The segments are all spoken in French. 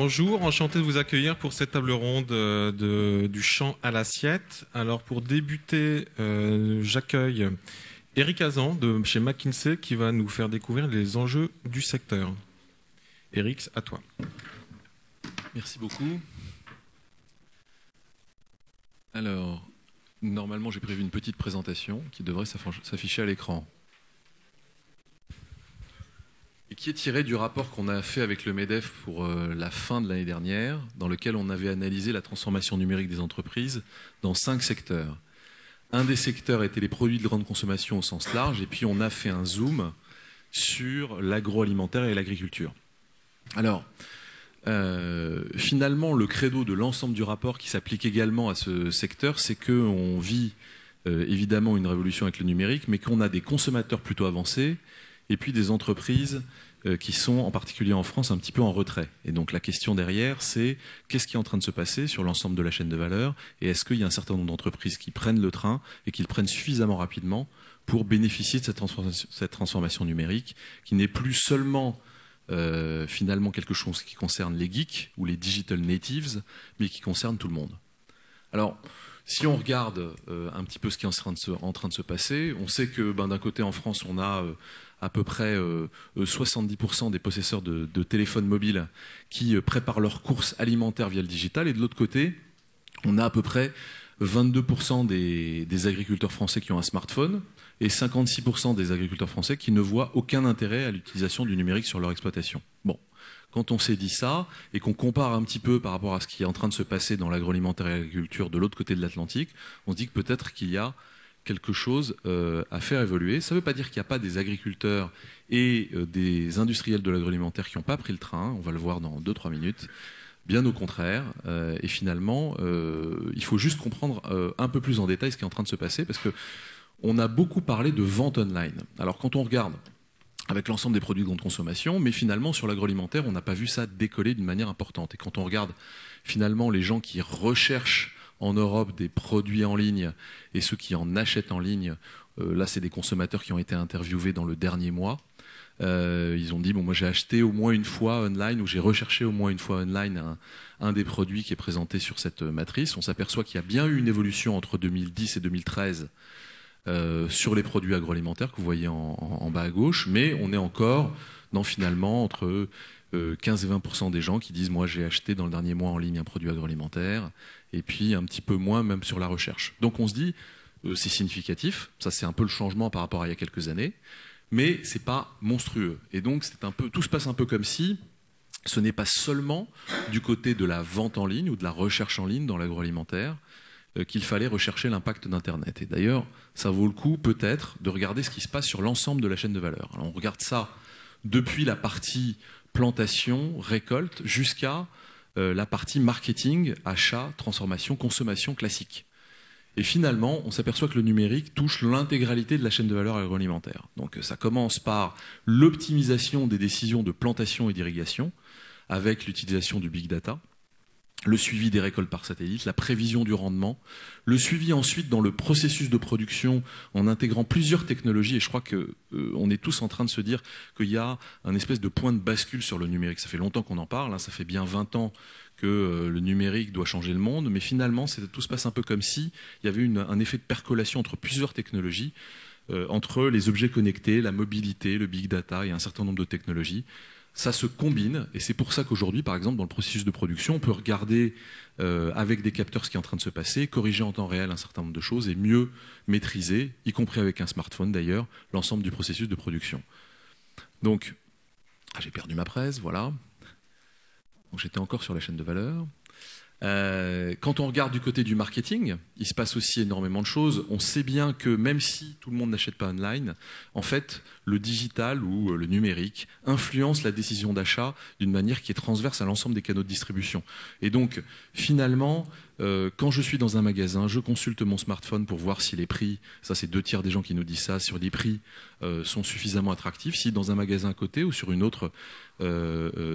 Bonjour, enchanté de vous accueillir pour cette table ronde du champ à l'assiette. Alors pour débuter, j'accueille Eric Hazan de chez McKinsey qui va nous faire découvrir les enjeux du secteur. Eric, à toi. Merci beaucoup. Alors, normalement j'ai prévu une petite présentation qui devrait s'afficher à l'écran. Et qui est tiré du rapport qu'on a fait avec le MEDEF pour la fin de l'année dernière, dans lequel on avait analysé la transformation numérique des entreprises dans 5 secteurs. Un des secteurs était les produits de grande consommation au sens large, et puis on a fait un zoom sur l'agroalimentaire et l'agriculture. Alors, finalement, le credo de l'ensemble du rapport qui s'applique également à ce secteur, c'est qu'on vit évidemment une révolution avec le numérique, mais qu'on a des consommateurs plutôt avancés, et puis des entreprises qui sont, en particulier en France, un petit peu en retrait. Et donc la question derrière, c'est qu'est-ce qui est en train de se passer sur l'ensemble de la chaîne de valeur, et est-ce qu'il y a un certain nombre d'entreprises qui prennent le train et qui le prennent suffisamment rapidement pour bénéficier de cette transformation numérique, qui n'est plus seulement finalement quelque chose qui concerne les geeks ou les digital natives, mais qui concerne tout le monde. Alors, si on regarde un petit peu ce qui est en train de se passer, on sait que d'un côté en France, on a à peu près 70% des possesseurs de téléphones mobiles qui préparent leurs courses alimentaires via le digital. Et de l'autre côté, on a à peu près 22% des agriculteurs français qui ont un smartphone et 56% des agriculteurs français qui ne voient aucun intérêt à l'utilisation du numérique sur leur exploitation. Bon, quand on s'est dit ça et qu'on compare un petit peu par rapport à ce qui est en train de se passer dans l'agroalimentaire et l'agriculture de l'autre côté de l'Atlantique, on se dit que peut-être qu'il y a quelque chose à faire évoluer. Ça ne veut pas dire qu'il n'y a pas des agriculteurs et des industriels de l'agroalimentaire qui n'ont pas pris le train, on va le voir dans 2-3 minutes, bien au contraire. Et finalement, il faut juste comprendre un peu plus en détail ce qui est en train de se passer, parce qu'on a beaucoup parlé de vente online. Alors quand on regarde avec l'ensemble des produits de grande consommation, mais finalement sur l'agroalimentaire, on n'a pas vu ça décoller d'une manière importante. Et quand on regarde finalement les gens qui recherchent en Europe des produits en ligne et ceux qui en achètent en ligne, là c'est des consommateurs qui ont été interviewés dans le dernier mois. Ils ont dit, bon, moi j'ai acheté au moins une fois online, ou j'ai recherché au moins une fois online un des produits qui est présenté sur cette matrice. On s'aperçoit qu'il y a bien eu une évolution entre 2010 et 2013 sur les produits agroalimentaires que vous voyez en bas à gauche, mais on est encore dans finalement entre 15 et 20% des gens qui disent, moi j'ai acheté dans le dernier mois en ligne un produit agroalimentaire, et puis un petit peu moins même sur la recherche. Donc on se dit, c'est significatif, ça c'est un peu le changement par rapport à il y a quelques années, mais c'est pas monstrueux. Et donc c'est un peu, tout se passe un peu comme si ce n'est pas seulement du côté de la vente en ligne ou de la recherche en ligne dans l'agroalimentaire qu'il fallait rechercher l'impact d'Internet. Et d'ailleurs, ça vaut le coup peut-être de regarder ce qui se passe sur l'ensemble de la chaîne de valeur. Alors on regarde ça depuis la partie plantation, récolte, jusqu'à la partie marketing, achat, transformation, consommation classique. Et finalement, on s'aperçoit que le numérique touche l'intégralité de la chaîne de valeur agroalimentaire. Donc ça commence par l'optimisation des décisions de plantation et d'irrigation, avec l'utilisation du big data, le suivi des récoltes par satellite, la prévision du rendement, le suivi ensuite dans le processus de production en intégrant plusieurs technologies. Et je crois qu'on est tous en train de se dire qu'il y a un espèce de point de bascule sur le numérique. Ça fait longtemps qu'on en parle, hein, ça fait bien 20 ans que le numérique doit changer le monde, mais finalement tout se passe un peu comme si il y avait un effet de percolation entre plusieurs technologies, entre les objets connectés, la mobilité, le big data et un certain nombre de technologies. Ça se combine, et c'est pour ça qu'aujourd'hui, par exemple, dans le processus de production, on peut regarder avec des capteurs ce qui est en train de se passer, corriger en temps réel un certain nombre de choses et mieux maîtriser, y compris avec un smartphone d'ailleurs, l'ensemble du processus de production. Donc, j'ai perdu ma presse, voilà. Donc j'étais encore sur la chaîne de valeur. Quand on regarde du côté du marketing, il se passe aussi énormément de choses. On sait bien que même si tout le monde n'achète pas online, en fait, le digital ou le numérique influence la décision d'achat d'une manière qui est transverse à l'ensemble des canaux de distribution. Et donc, finalement, quand je suis dans un magasin, je consulte mon smartphone pour voir si les prix, ça c'est 2 tiers des gens qui nous disent ça, sur les prix sont suffisamment attractifs. Si dans un magasin à côté ou sur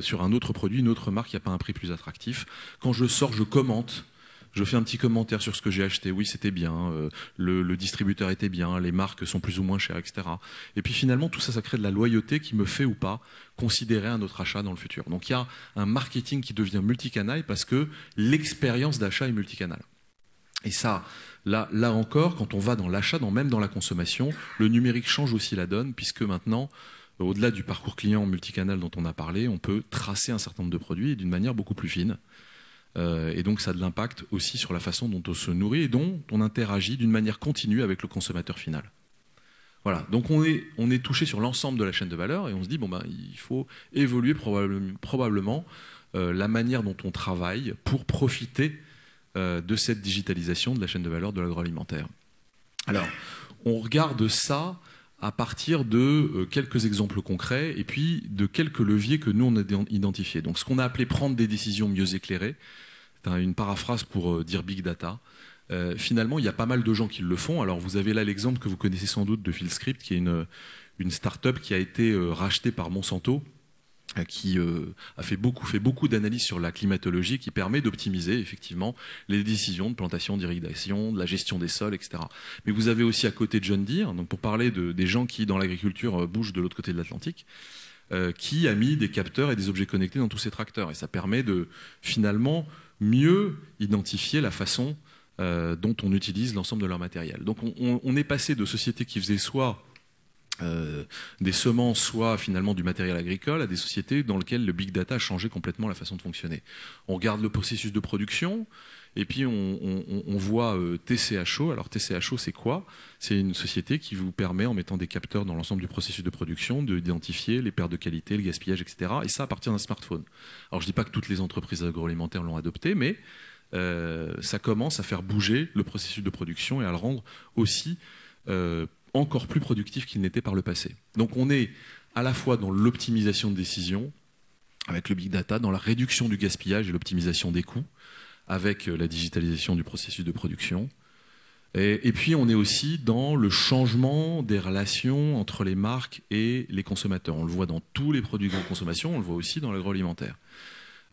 sur un autre produit, une autre marque, il n'y a pas un prix plus attractif. Quand je sors, je commente je fais un petit commentaire sur ce que j'ai acheté, oui c'était bien, le distributeur était bien, les marques sont plus ou moins chères, etc. Et puis finalement tout ça, ça crée de la loyauté qui me fait ou pas considérer un autre achat dans le futur. Donc il y a un marketing qui devient multicanal parce que l'expérience d'achat est multicanal. Et ça, là encore, quand on va dans l'achat, même dans la consommation, le numérique change aussi la donne, puisque maintenant, au-delà du parcours client multicanal dont on a parlé, on peut tracer un certain nombre de produits et d'une manière beaucoup plus fine. Et donc ça a de l'impact aussi sur la façon dont on se nourrit et dont on interagit d'une manière continue avec le consommateur final. Voilà, donc on est touché sur l'ensemble de la chaîne de valeur et on se dit, il faut évoluer probablement la manière dont on travaille pour profiter de cette digitalisation de la chaîne de valeur de l'agroalimentaire. Alors, on regarde ça à partir de quelques exemples concrets et puis de quelques leviers que nous on a identifiés. Donc ce qu'on a appelé prendre des décisions mieux éclairées, c'est une paraphrase pour dire big data. Finalement, il y a pas mal de gens qui le font. Alors vous avez là l'exemple que vous connaissez sans doute de Philscript, qui est une start-up qui a été rachetée par Monsanto, qui a fait beaucoup d'analyses sur la climatologie qui permet d'optimiser effectivement les décisions de plantation, d'irrigation, de la gestion des sols, etc. Mais vous avez aussi à côté John Deere, donc pour parler des gens qui dans l'agriculture bougent de l'autre côté de l'Atlantique, qui a mis des capteurs et des objets connectés dans tous ces tracteurs. Et ça permet de finalement mieux identifier la façon dont on utilise l'ensemble de leur matériel. Donc on est passé de sociétés qui faisaient soit des semences, soit finalement du matériel agricole, à des sociétés dans lesquelles le big data a changé complètement la façon de fonctionner. On regarde le processus de production, et puis on voit TCHO. Alors TCHO, c'est quoi? C'est une société qui vous permet, en mettant des capteurs dans l'ensemble du processus de production, d'identifier les pertes de qualité, le gaspillage, etc. Et ça à partir d'un smartphone. Alors je ne dis pas que toutes les entreprises agroalimentaires l'ont adopté, mais ça commence à faire bouger le processus de production et à le rendre aussi encore plus productif qu'il n'était par le passé. Donc on est à la fois dans l'optimisation de décisions, avec le big data, dans la réduction du gaspillage et l'optimisation des coûts, avec la digitalisation du processus de production. Et puis on est aussi dans le changement des relations entre les marques et les consommateurs. On le voit dans tous les produits de grande consommation, on le voit aussi dans l'agroalimentaire.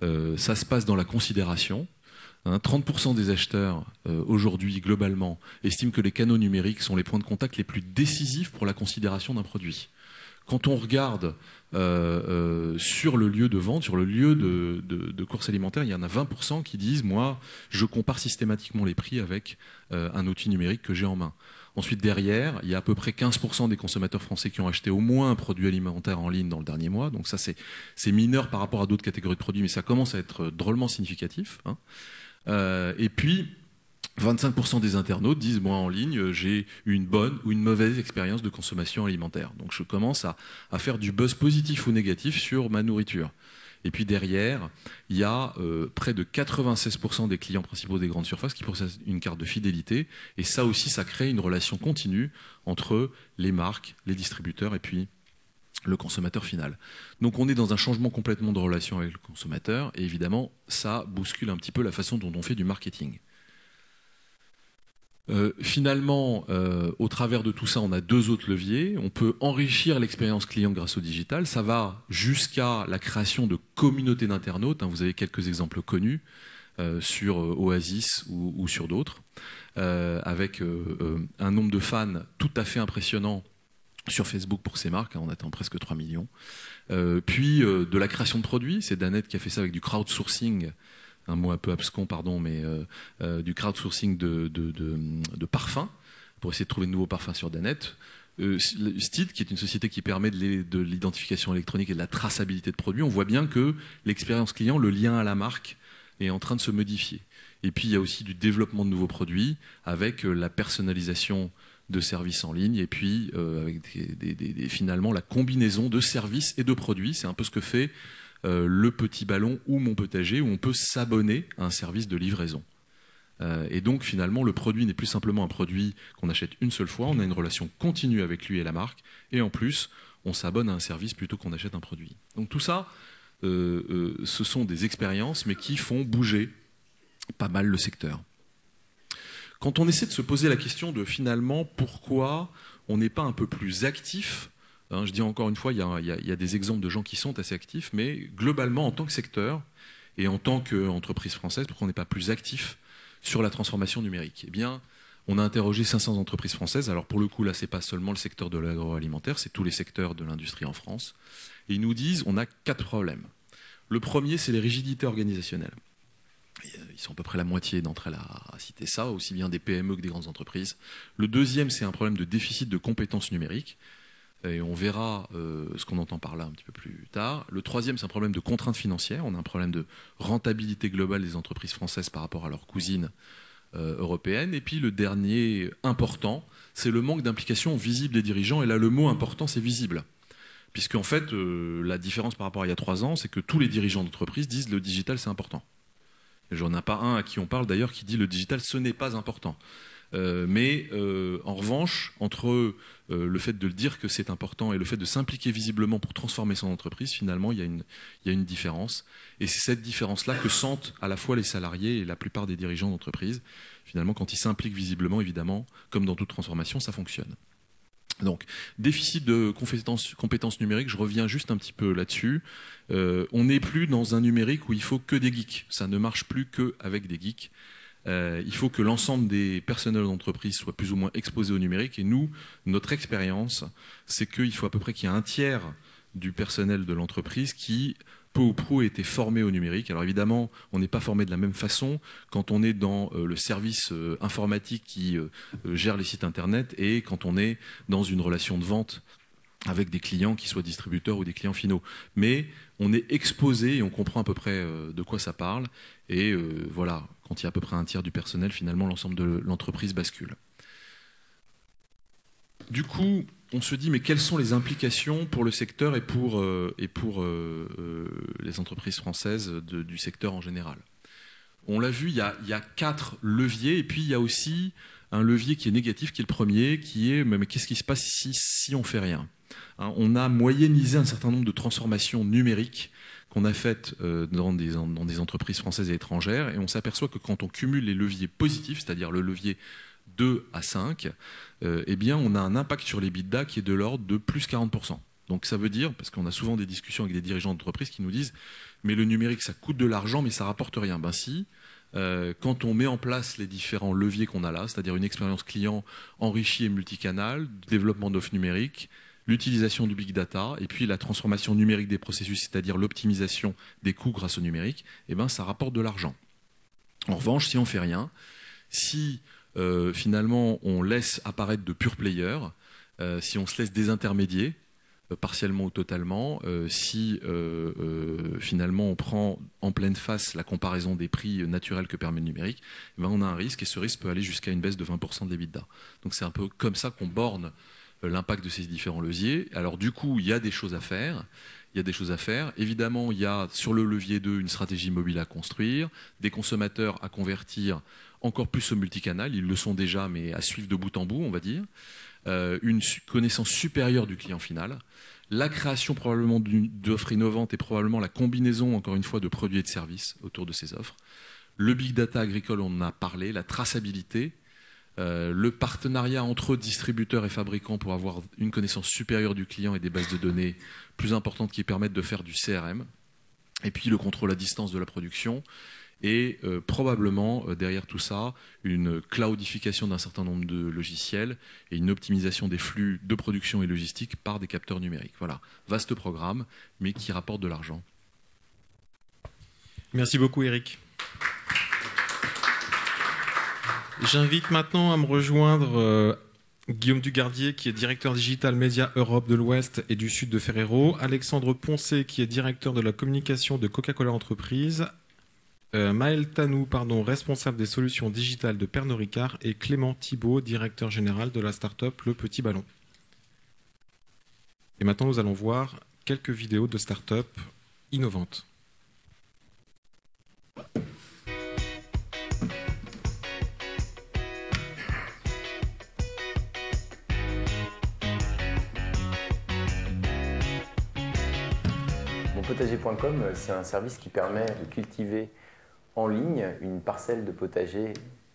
Ça se passe dans la considération. 30% des acheteurs aujourd'hui globalement estiment que les canaux numériques sont les points de contact les plus décisifs pour la considération d'un produit. Quand on regarde sur le lieu de vente, sur le lieu de course alimentaire, il y en a 20% qui disent « moi, je compare systématiquement les prix avec un outil numérique que j'ai en main ». Ensuite, derrière, il y a à peu près 15% des consommateurs français qui ont acheté au moins un produit alimentaire en ligne dans le dernier mois. Donc ça, c'est mineur par rapport à d'autres catégories de produits, mais ça commence à être drôlement significatif, hein. Et puis, 25% des internautes disent, moi en ligne, j'ai eu une bonne ou une mauvaise expérience de consommation alimentaire. Donc je commence à faire du buzz positif ou négatif sur ma nourriture. Et puis derrière, il y a près de 96% des clients principaux des grandes surfaces qui possèdent une carte de fidélité. Et ça aussi, ça crée une relation continue entre les marques, les distributeurs et puis le consommateur final. Donc on est dans un changement complètement de relation avec le consommateur et évidemment ça bouscule un petit peu la façon dont on fait du marketing. Finalement, au travers de tout ça, on a deux autres leviers. On peut enrichir l'expérience client grâce au digital. Ça va jusqu'à la création de communautés d'internautes. Vous avez quelques exemples connus sur Oasis ou sur d'autres, avec un nombre de fans tout à fait impressionnant sur Facebook pour ces marques, on atteint presque 3 millions. Puis de la création de produits, c'est Danette qui a fait ça avec du crowdsourcing, un mot un peu abscon, pardon, mais du crowdsourcing de parfums, pour essayer de trouver de nouveaux parfums sur Danette. Steed, qui est une société qui permet de l'identification électronique et de la traçabilité de produits, on voit bien que l'expérience client, le lien à la marque, est en train de se modifier. Et puis il y a aussi du développement de nouveaux produits, avec la personnalisation de services en ligne et puis avec finalement la combinaison de services et de produits. C'est un peu ce que fait le Petit Ballon ou Mon Potager, où on peut s'abonner à un service de livraison. Et donc finalement le produit n'est plus simplement un produit qu'on achète une seule fois, on a une relation continue avec lui et la marque, et en plus on s'abonne à un service plutôt qu'on achète un produit. Donc tout ça, ce sont des expériences mais qui font bouger pas mal le secteur. Quand on essaie de se poser la question de finalement pourquoi on n'est pas un peu plus actif, hein, je dis encore une fois, il y a des exemples de gens qui sont assez actifs, mais globalement en tant que secteur et en tant qu'entreprise française, pourquoi on n'est pas plus actif sur la transformation numérique. Eh bien, on a interrogé 500 entreprises françaises. Alors pour le coup, là, ce n'est pas seulement le secteur de l'agroalimentaire, c'est tous les secteurs de l'industrie en France. Et ils nous disent, on a 4 problèmes. Le premier, c'est les rigidités organisationnelles. Ils sont à peu près la moitié d'entre elles à citer ça, aussi bien des PME que des grandes entreprises. Le deuxième, c'est un problème de déficit de compétences numériques. Et on verra ce qu'on entend par là un petit peu plus tard. Le troisième, c'est un problème de contraintes financières. On a un problème de rentabilité globale des entreprises françaises par rapport à leurs cousines européennes. Et puis le dernier important, c'est le manque d'implication visible des dirigeants. Et là, le mot important, c'est visible. Puisqu'en fait, la différence par rapport à il y a 3 ans, c'est que tous les dirigeants d'entreprise disent le digital, c'est important. J'en ai pas un à qui on parle d'ailleurs qui dit le digital, ce n'est pas important. Mais en revanche, entre le fait de le dire que c'est important et le fait de s'impliquer visiblement pour transformer son entreprise, finalement, il y a une différence. Et c'est cette différence-là que sentent à la fois les salariés et la plupart des dirigeants d'entreprise. Finalement, quand ils s'impliquent visiblement, évidemment, comme dans toute transformation, ça fonctionne. Donc, déficit de compétences numériques, je reviens juste un petit peu là-dessus. On n'est plus dans un numérique où il faut que des geeks. Ça ne marche plus qu'avec des geeks. Il faut que l'ensemble des personnels d'entreprise soient plus ou moins exposés au numérique. Et nous, notre expérience, c'est qu'il faut à peu près qu'il y ait un tiers du personnel de l'entreprise qui, peu ou prou, ait été formé au numérique. Alors évidemment, on n'est pas formé de la même façon quand on est dans le service informatique qui gère les sites Internet et quand on est dans une relation de vente avec des clients qui soient distributeurs ou des clients finaux. Mais on est exposé et on comprend à peu près de quoi ça parle. Et voilà, quand il y a à peu près un tiers du personnel, finalement, l'ensemble de l'entreprise bascule. Du coup, on se dit, mais quelles sont les implications pour le secteur et pour les entreprises françaises du secteur en général? On l'a vu, il y a 4 leviers, et puis il y a aussi un levier qui est négatif, qui est le premier, qui est, mais qu'est-ce qui se passe si on ne fait rien? On a moyennisé un certain nombre de transformations numériques qu'on a faites dans des entreprises françaises et étrangères, et on s'aperçoit que quand on cumule les leviers positifs, c'est-à-dire le levier 2 à 5, eh bien, on a un impact sur les EBITDA qui est de l'ordre de plus 40%. Donc ça veut dire, parce qu'on a souvent des discussions avec des dirigeants d'entreprise qui nous disent « mais le numérique, ça coûte de l'argent, mais ça rapporte rien ». Ben si, quand on met en place les différents leviers qu'on a là, c'est-à-dire une expérience client enrichie et multicanale, développement d'offres numériques, l'utilisation du big data et puis la transformation numérique des processus, c'est-à-dire l'optimisation des coûts grâce au numérique, eh ben, ça rapporte de l'argent. En revanche, si on ne fait rien, si finalement on laisse apparaître de pure players, si on se laisse désintermédier, partiellement ou totalement, si finalement on prend en pleine face la comparaison des prix naturels que permet le numérique, eh ben, on a un risque et ce risque peut aller jusqu'à une baisse de 20% de l'EBITDA. Donc c'est un peu comme ça qu'on borne l'impact de ces différents leviers. Alors du coup, il y a des choses à faire. Évidemment, il y a sur le levier 2 une stratégie mobile à construire, des consommateurs à convertir encore plus au multicanal. Ils le sont déjà, mais à suivre de bout en bout, on va dire. Une connaissance supérieure du client final. La création probablement d'offres innovantes et probablement la combinaison, encore une fois, de produits et de services autour de ces offres. Le big data agricole, on en a parlé, la traçabilité. Le partenariat entre distributeurs et fabricants pour avoir une connaissance supérieure du client et des bases de données plus importantes qui permettent de faire du CRM. Et puis le contrôle à distance de la production. Et probablement, derrière tout ça, une cloudification d'un certain nombre de logiciels et une optimisation des flux de production et logistique par des capteurs numériques. Voilà, vaste programme, mais qui rapporte de l'argent. Merci beaucoup, Eric. J'invite maintenant à me rejoindre Guillaume Dugardier, qui est directeur digital Média Europe de l'Ouest et du Sud de Ferrero, Alexandre Poncé, qui est directeur de la communication de Coca-Cola Entreprises, Maël Tanou, responsable des solutions digitales de Pernod Ricard, et Clément Thibault, directeur général de la start-up Le Petit Ballon. Et maintenant, nous allons voir quelques vidéos de start-up innovantes. Monpotager.com, c'est un service qui permet de cultiver en ligne une parcelle de potager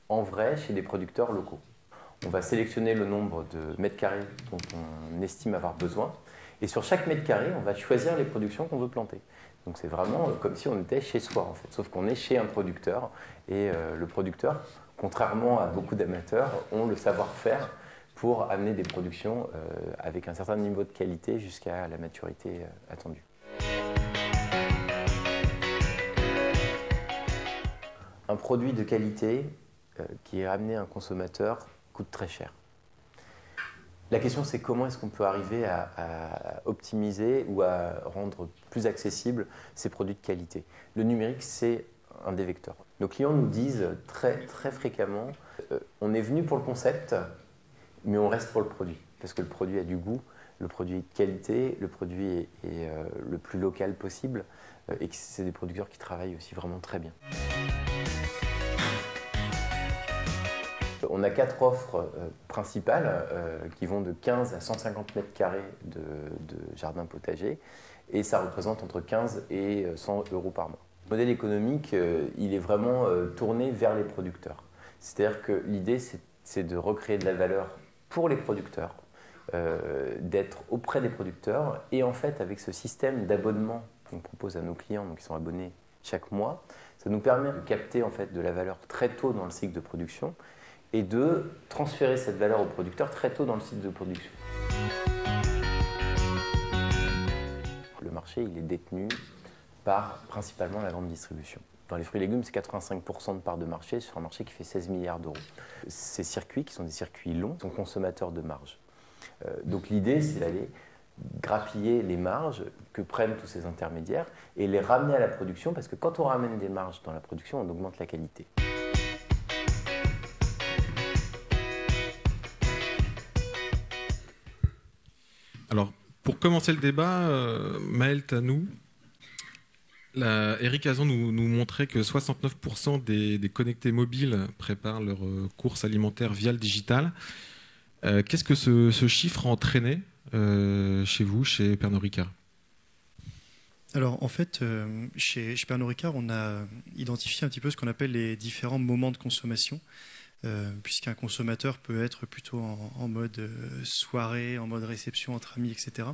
en vrai chez des producteurs locaux. On va sélectionner le nombre de mètres carrés dont on estime avoir besoin Et sur chaque mètre carré, on va choisir les productions qu'on veut planter. Donc c'est vraiment comme si on était chez soi en fait, sauf qu'on est chez un producteur. Et le producteur, contrairement à beaucoup d'amateurs, ont le savoir-faire pour amener des productions avec un certain niveau de qualité jusqu'à la maturité attendue. Un produit de qualité qui est amené à un consommateur coûte très cher. La question, c'est comment est-ce qu'on peut arriver à optimiser ou à rendre plus accessibles ces produits de qualité. Le numérique, c'est un des vecteurs. Nos clients nous disent très fréquemment on est venu pour le concept, mais on reste pour le produit. Parce que le produit a du goût, le produit est de qualité, le produit est le plus local possible et que c'est des producteurs qui travaillent aussi vraiment très bien. On a 4 offres principales qui vont de 15 à 150 mètres carrés de jardin potager et ça représente entre 15 et 100 euros par mois. Le modèle économique, il est vraiment tourné vers les producteurs. C'est-à-dire que l'idée, c'est de recréer de la valeur pour les producteurs, d'être auprès des producteurs et en fait, avec ce système d'abonnement qu'on propose à nos clients, donc ils sont abonnés chaque mois, ça nous permet de capter en fait de la valeur très tôt dans le cycle de production et de transférer cette valeur au producteur très tôt dans le cycle de production. Le marché, il est détenu par principalement la grande distribution. Dans les fruits et légumes, c'est 85% de part de marché sur un marché qui fait 16 milliards d'euros. Ces circuits, qui sont des circuits longs, sont consommateurs de marge. Donc l'idée, c'est d'aller grappiller les marges que prennent tous ces intermédiaires et les ramener à la production, parce que quand on ramène des marges dans la production, on augmente la qualité. Alors, pour commencer le débat, Maël Tanou, Eric Hazan nous montrait que 69% des connectés mobiles préparent leurs courses alimentaires via le digital. Qu'est-ce que ce chiffre a entraîné chez vous, chez Pernod Ricard ? Alors en fait, chez Pernod Ricard, on a identifié un petit peu ce qu'on appelle les différents moments de consommation. Puisqu'un consommateur peut être plutôt en mode soirée, en mode réception entre amis, etc.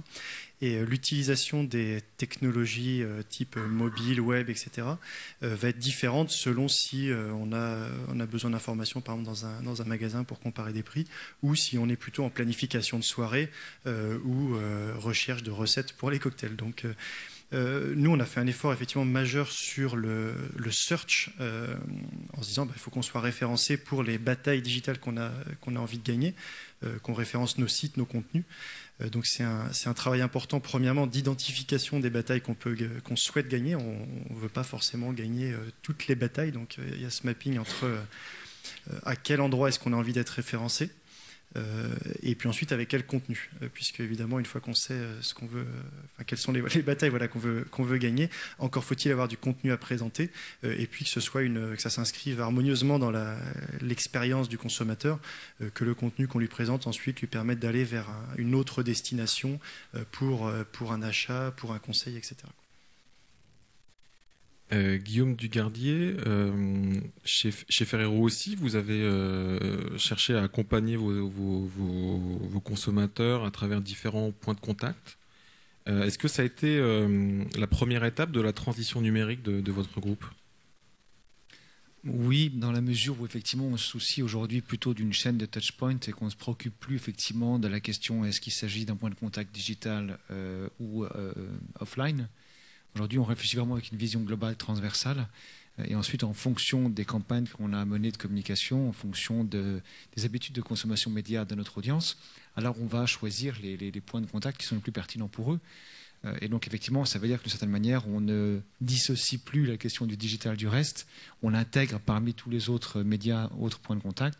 Et l'utilisation des technologies type mobile, web, etc. Va être différente selon si on a besoin d'informations, par exemple dans un magasin pour comparer des prix, ou si on est plutôt en planification de soirée ou recherche de recettes pour les cocktails. Donc nous, on a fait un effort effectivement majeur sur le search en se disant il faut qu'on soit référencé pour les batailles digitales qu'on a envie de gagner, qu'on référence nos sites, nos contenus. Donc c'est un travail important, premièrement, d'identification des batailles qu'on souhaite gagner. On ne veut pas forcément gagner toutes les batailles, donc il y a ce mapping entre à quel endroit est-ce qu'on a envie d'être référencé. Et puis ensuite avec quel contenu, puisque évidemment une fois qu'on sait ce qu'on veut, quelles sont les batailles qu'on veut gagner, encore faut-il avoir du contenu à présenter et puis que ça s'inscrive harmonieusement dans l'expérience du consommateur, que le contenu qu'on lui présente ensuite lui permette d'aller vers une autre destination pour un achat, pour un conseil, etc. Guillaume Dugardier, chez Ferrero aussi, vous avez cherché à accompagner vos consommateurs à travers différents points de contact. Est-ce que ça a été la première étape de la transition numérique de votre groupe ? Oui, dans la mesure où effectivement on se soucie aujourd'hui plutôt d'une chaîne de touchpoint et qu'on ne se préoccupe plus effectivement de la question est-ce qu'il s'agit d'un point de contact digital ou offline. Aujourd'hui, on réfléchit vraiment avec une vision globale, transversale, et ensuite, en fonction des campagnes qu'on a menées de communication, en fonction des habitudes de consommation média de notre audience, alors on va choisir les points de contact qui sont les plus pertinents pour eux. Et donc, effectivement, ça veut dire que d'une certaine manière, on ne dissocie plus la question du digital du reste, on l'intègre parmi tous les autres médias, autres points de contact,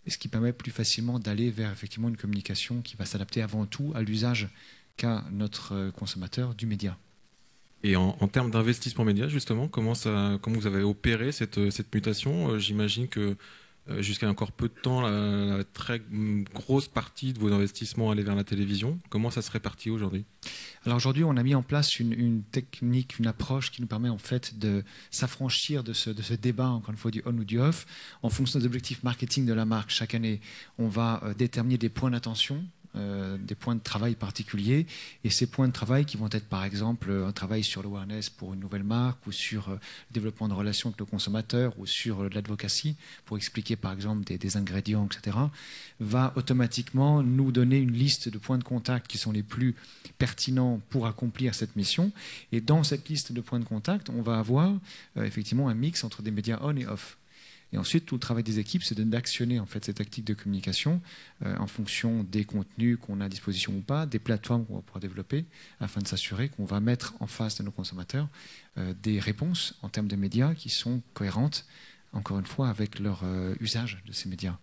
et ce qui permet plus facilement d'aller vers effectivement une communication qui va s'adapter avant tout à l'usage qu'a notre consommateur du média. Et en termes d'investissement média, justement, comment vous avez opéré cette mutation ? J'imagine que jusqu'à encore peu de temps, la très grosse partie de vos investissements allait vers la télévision. Comment ça se répartit aujourd'hui ? Alors aujourd'hui, on a mis en place une technique, une approche qui nous permet en fait de s'affranchir de ce débat, encore une fois, du on ou du off. En fonction des objectifs marketing de la marque, chaque année, on va déterminer des points d'attention des points de travail particuliers. Et ces points de travail qui vont être par exemple un travail sur l'awareness pour une nouvelle marque ou sur le développement de relations avec le consommateur ou sur l'advocacy pour expliquer par exemple des ingrédients, etc., va automatiquement nous donner une liste de points de contact qui sont les plus pertinents pour accomplir cette mission. Et dans cette liste de points de contact, on va avoir effectivement un mix entre des médias on et off. Et ensuite, tout le travail des équipes, c'est d'actionner en fait, ces tactiques de communication en fonction des contenus qu'on a à disposition ou pas, des plateformes qu'on va pouvoir développer, afin de s'assurer qu'on va mettre en face de nos consommateurs des réponses en termes de médias qui sont cohérentes, encore une fois, avec leur usage de ces médias.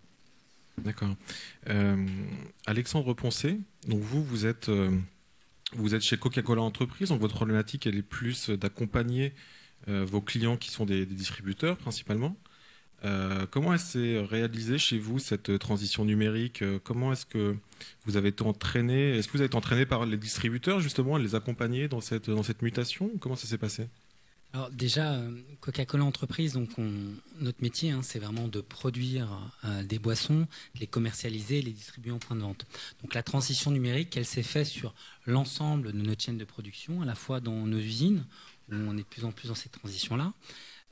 D'accord. Alexandre Poncet, donc vous êtes chez Coca-Cola Entreprises, donc votre problématique, elle est plus d'accompagner vos clients qui sont des distributeurs principalement. Comment s'est réalisée chez vous cette transition numérique? Comment est-ce que vous avez été entraîné? Est-ce que vous avez été entraîné par les distributeurs justement à les accompagner dans cette mutation? Comment ça s'est passé? Alors déjà, Coca-Cola Entreprises, donc notre métier, c'est vraiment de produire des boissons, de les commercialiser et les distribuer en point de vente. Donc la transition numérique, elle s'est faite sur l'ensemble de notre chaîne de production, à la fois dans nos usines, où on est de plus en plus dans cette transition-là,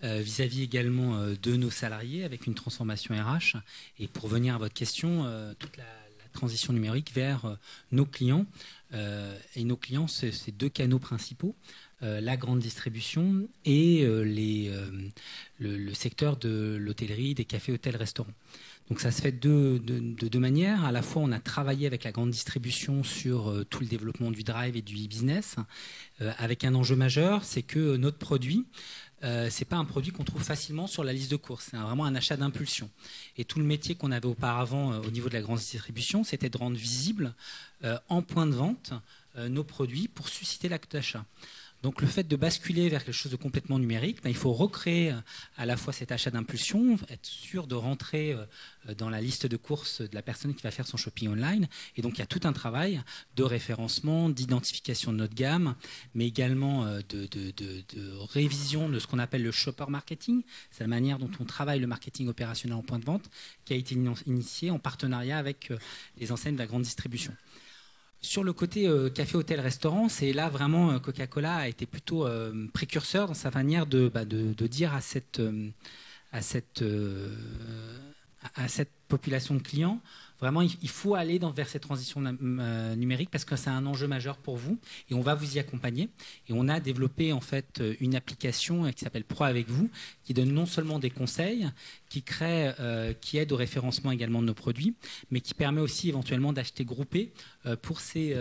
vis-à- et également de nos salariés avec une transformation RH. Et pour venir à votre question, toute la transition numérique vers nos clients. Et nos clients, c'est deux canaux principaux. La grande distribution et le secteur de l'hôtellerie, des cafés, hôtels, restaurants. Donc ça se fait de deux manières. À la fois, on a travaillé avec la grande distribution sur tout le développement du drive et du e-business, avec un enjeu majeur, c'est que notre produit, c'est pas un produit qu'on trouve facilement sur la liste de courses. C'est vraiment un achat d'impulsion. Et tout le métier qu'on avait auparavant au niveau de la grande distribution, c'était de rendre visible en point de vente nos produits pour susciter l'acte d'achat. Donc le fait de basculer vers quelque chose de complètement numérique, il faut recréer à la fois cet achat d'impulsion, être sûr de rentrer dans la liste de courses de la personne qui va faire son shopping online. Et donc il y a tout un travail de référencement, d'identification de notre gamme, mais également de révision de ce qu'on appelle le shopper marketing. C'est la manière dont on travaille le marketing opérationnel en point de vente qui a été initié en partenariat avec les enseignes de la grande distribution. Sur le côté café, hôtel, restaurant, c'est là vraiment Coca-Cola a été plutôt précurseur dans sa manière de dire à cette population de clients, vraiment il faut aller vers cette transition numérique parce que c'est un enjeu majeur pour vous et on va vous y accompagner. Et on a développé en fait une application qui s'appelle Pro avec vous, qui donne non seulement des conseils, qui aide au référencement également de nos produits, mais qui permet aussi éventuellement d'acheter groupé pour ces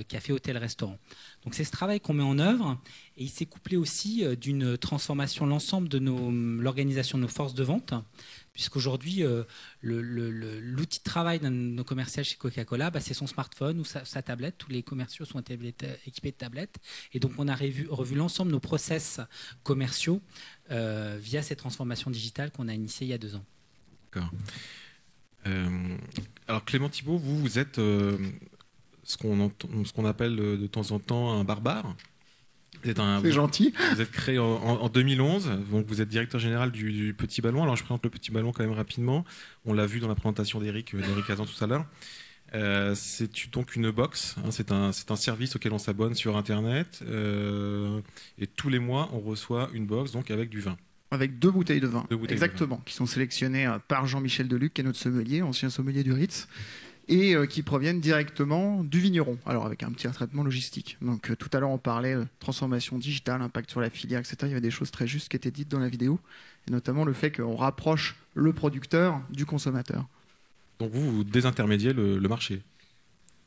cafés, hôtels, restaurants. Donc c'est ce travail qu'on met en œuvre et il s'est couplé aussi d'une transformation de l'ensemble de l'organisation de nos forces de vente, puisqu'aujourd'hui l'outil de travail de nos commerciaux chez Coca-Cola, c'est son smartphone ou sa tablette. Tous les commerciaux sont équipés de tablettes et donc on a revu l'ensemble de nos process commerciaux via cette transformation digitale qu'on a initiée il y a 2 ans. D'accord. Alors Clément Thibault, vous êtes ce qu'on appelle de temps en temps un barbare. C'est gentil. Vous êtes créé en 2011, donc vous êtes directeur général du Petit Ballon. Alors je présente le Petit Ballon quand même rapidement. On l'a vu dans la présentation d'Éric Hazan tout à l'heure. C'est donc une box, c'est un service auquel on s'abonne sur Internet et tous les mois on reçoit une box donc avec du vin. Avec 2 bouteilles de vin, exactement, de vin. Qui sont sélectionnées par Jean-Michel Deluc, qui est notre sommelier, ancien sommelier du Ritz, et qui proviennent directement du vigneron, alors avec un petit traitement logistique. Donc tout à l'heure on parlait transformation digitale, impact sur la filière, etc. Il y avait des choses très justes qui étaient dites dans la vidéo, et notamment le fait qu'on rapproche le producteur du consommateur. Donc vous désintermédiez le marché.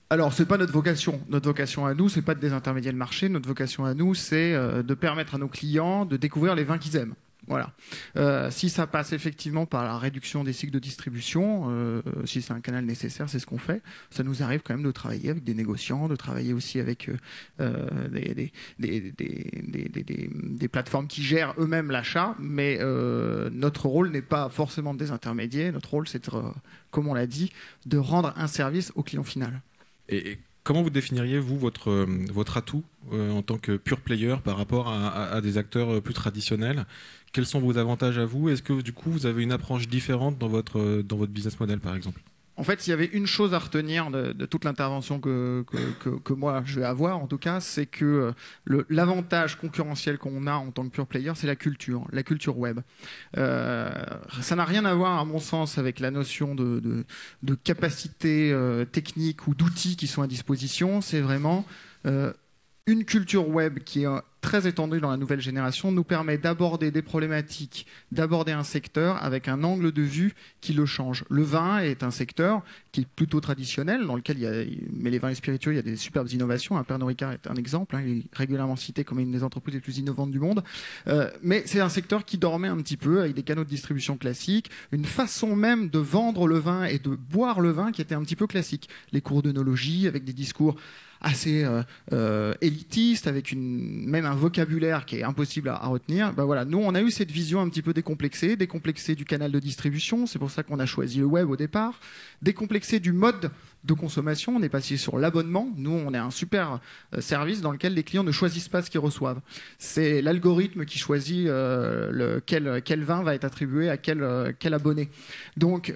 Alors, c'est pas notre vocation. Notre vocation à nous, c'est pas de désintermédier le marché. Notre vocation à nous, c'est de permettre à nos clients de découvrir les vins qu'ils aiment. Voilà. Si ça passe effectivement par la réduction des cycles de distribution, si c'est un canal nécessaire, c'est ce qu'on fait. Ça nous arrive quand même de travailler avec des négociants, de travailler aussi avec des plateformes qui gèrent eux-mêmes l'achat. Mais notre rôle n'est pas forcément de désintermédier. Notre rôle, c'est, comme on l'a dit, de rendre un service au client final. Et comment vous définiriez, vous, votre atout en tant que pure player par rapport à des acteurs plus traditionnels? Quels sont vos avantages à vous? Est-ce que, du coup, vous avez une approche différente dans votre business model, par exemple? En fait, s'il y avait une chose à retenir de toute l'intervention que moi je vais avoir, en tout cas, c'est que l'avantage concurrentiel qu'on a en tant que pure player, c'est la culture web. Ça n'a rien à voir, à mon sens, avec la notion de capacité technique ou d'outils qui sont à disposition. C'est vraiment une culture web qui est très étendue dans la nouvelle génération nous permet d'aborder des problématiques, d'aborder un secteur avec un angle de vue qui le change. Le vin est un secteur qui est plutôt traditionnel, dans lequel mais les vins et spiritueux, il y a des superbes innovations. Pernod Ricard est un exemple, il est régulièrement cité comme une des entreprises les plus innovantes du monde. Mais c'est un secteur qui dormait un petit peu avec des canaux de distribution classiques, une façon même de vendre le vin et de boire le vin qui était un petit peu classique. Les cours d'œnologie avec des discours assez élitiste, avec même un vocabulaire qui est impossible à retenir. Voilà. Nous, on a eu cette vision un petit peu décomplexée du canal de distribution, c'est pour ça qu'on a choisi le web au départ, décomplexée du mode de consommation, on est passé sur l'abonnement. Nous, on est un super service dans lequel les clients ne choisissent pas ce qu'ils reçoivent. C'est l'algorithme qui choisit quel vin va être attribué à quel abonné. Donc,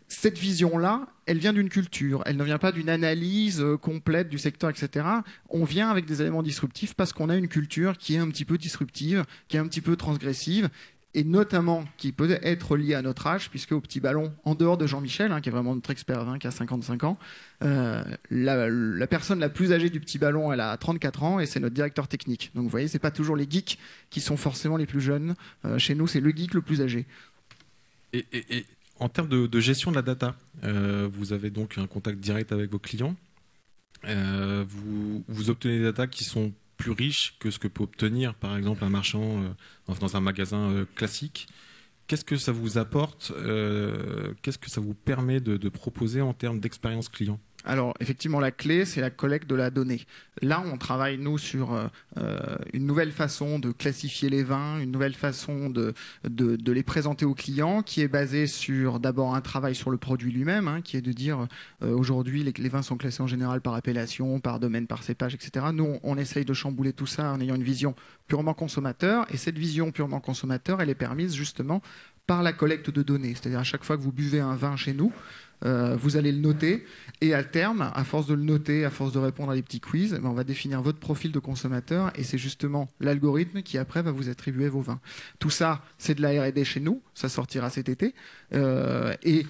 cette vision-là, elle vient d'une culture, elle ne vient pas d'une analyse complète du secteur, etc. On vient avec des éléments disruptifs parce qu'on a une culture qui est un petit peu disruptive, qui est un petit peu transgressive, et notamment qui peut être liée à notre âge, puisque au Petit Ballon, en dehors de Jean-Michel, qui est vraiment notre expert vin, qui a 55 ans, la personne la plus âgée du Petit Ballon, elle a 34 ans, et c'est notre directeur technique. Donc vous voyez, c'est pas toujours les geeks qui sont forcément les plus jeunes. Chez nous, c'est le geek le plus âgé. Et en termes de gestion de la data, vous avez donc un contact direct avec vos clients. Vous obtenez des data qui sont plus riches que ce que peut obtenir, par exemple, un marchand dans un magasin classique. Qu'est-ce que ça vous apporte qu'est-ce que ça vous permet de proposer en termes d'expérience client ? Alors, effectivement, la clé, c'est la collecte de la donnée. Là, on travaille, nous, sur une nouvelle façon de classifier les vins, une nouvelle façon de les présenter aux clients, qui est basée sur, d'abord, un travail sur le produit lui-même, qui est de dire, aujourd'hui, les vins sont classés en général par appellation, par domaine, par cépage, etc. Nous, on essaye de chambouler tout ça en ayant une vision purement consommateur. Et cette vision purement consommateur, elle est permise, justement, par la collecte de données. C'est-à-dire, à chaque fois que vous buvez un vin chez nous, vous allez le noter, et à terme, à force de le noter, à force de répondre à des petits quiz, on va définir votre profil de consommateur, et c'est justement l'algorithme qui après va vous attribuer vos vins. Tout ça, c'est de la R&D chez nous, ça sortira cet été, et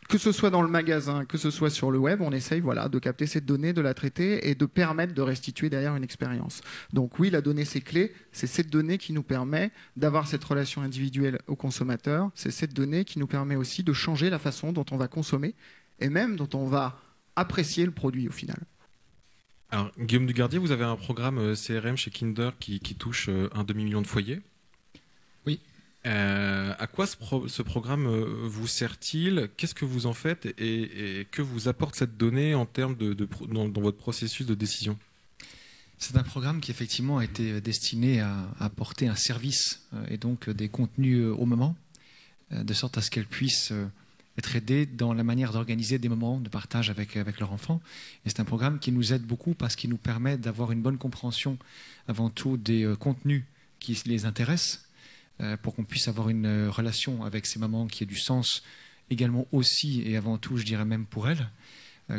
que ce soit dans le magasin, que ce soit sur le web, on essaye de capter cette donnée, de la traiter et de permettre de restituer derrière une expérience. Donc oui, la donnée, c'est clé. C'est cette donnée qui nous permet d'avoir cette relation individuelle au consommateur. C'est cette donnée qui nous permet aussi de changer la façon dont on va consommer et même dont on va apprécier le produit au final. Alors, Guillaume Dugardier, vous avez un programme CRM chez Kinder qui touche un demi-million de foyers. Oui. À quoi ce programme vous sert-il ? Qu'est-ce que vous en faites et que vous apporte cette donnée en termes dans votre processus de décision ? C'est un programme qui effectivement a été destiné à apporter un service et donc des contenus au moment, de sorte à ce qu'elles puissent être aidées dans la manière d'organiser des moments de partage avec leur enfant. Et c'est un programme qui nous aide beaucoup parce qu'il nous permet d'avoir une bonne compréhension avant tout des contenus qui les intéressent, pour qu'on puisse avoir une relation avec ces mamans qui ait du sens également aussi et avant tout, je dirais même pour elles,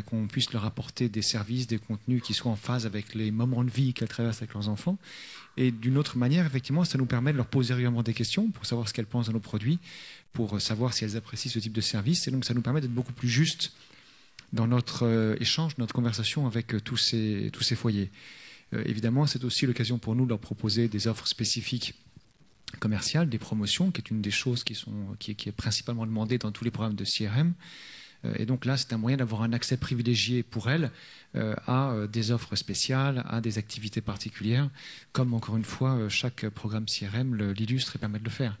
qu'on puisse leur apporter des services, des contenus qui soient en phase avec les moments de vie qu'elles traversent avec leurs enfants. Et d'une autre manière, effectivement, ça nous permet de leur poser régulièrement des questions pour savoir ce qu'elles pensent de nos produits, pour savoir si elles apprécient ce type de service. Et donc, ça nous permet d'être beaucoup plus juste dans notre échange, notre conversation avec tous ces foyers. Évidemment, c'est aussi l'occasion pour nous de leur proposer des offres spécifiques commerciales, des promotions, qui est une des choses qui est principalement demandée dans tous les programmes de CRM. Et donc là, c'est un moyen d'avoir un accès privilégié pour elles à des offres spéciales, à des activités particulières, comme encore une fois, chaque programme CRM l'illustre et permet de le faire.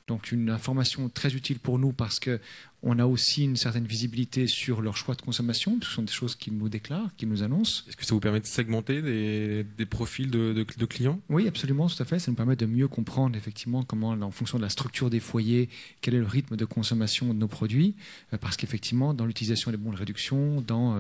Donc une information très utile pour nous parce qu'on a aussi une certaine visibilité sur leur choix de consommation, ce sont des choses qu'ils nous déclarent, qu'ils nous annoncent. Est-ce que ça vous permet de segmenter des profils de clients ? Oui, absolument, tout à fait. Ça nous permet de mieux comprendre effectivement comment, en fonction de la structure des foyers, quel est le rythme de consommation de nos produits, parce qu'effectivement, dans l'utilisation des bons de réduction, dans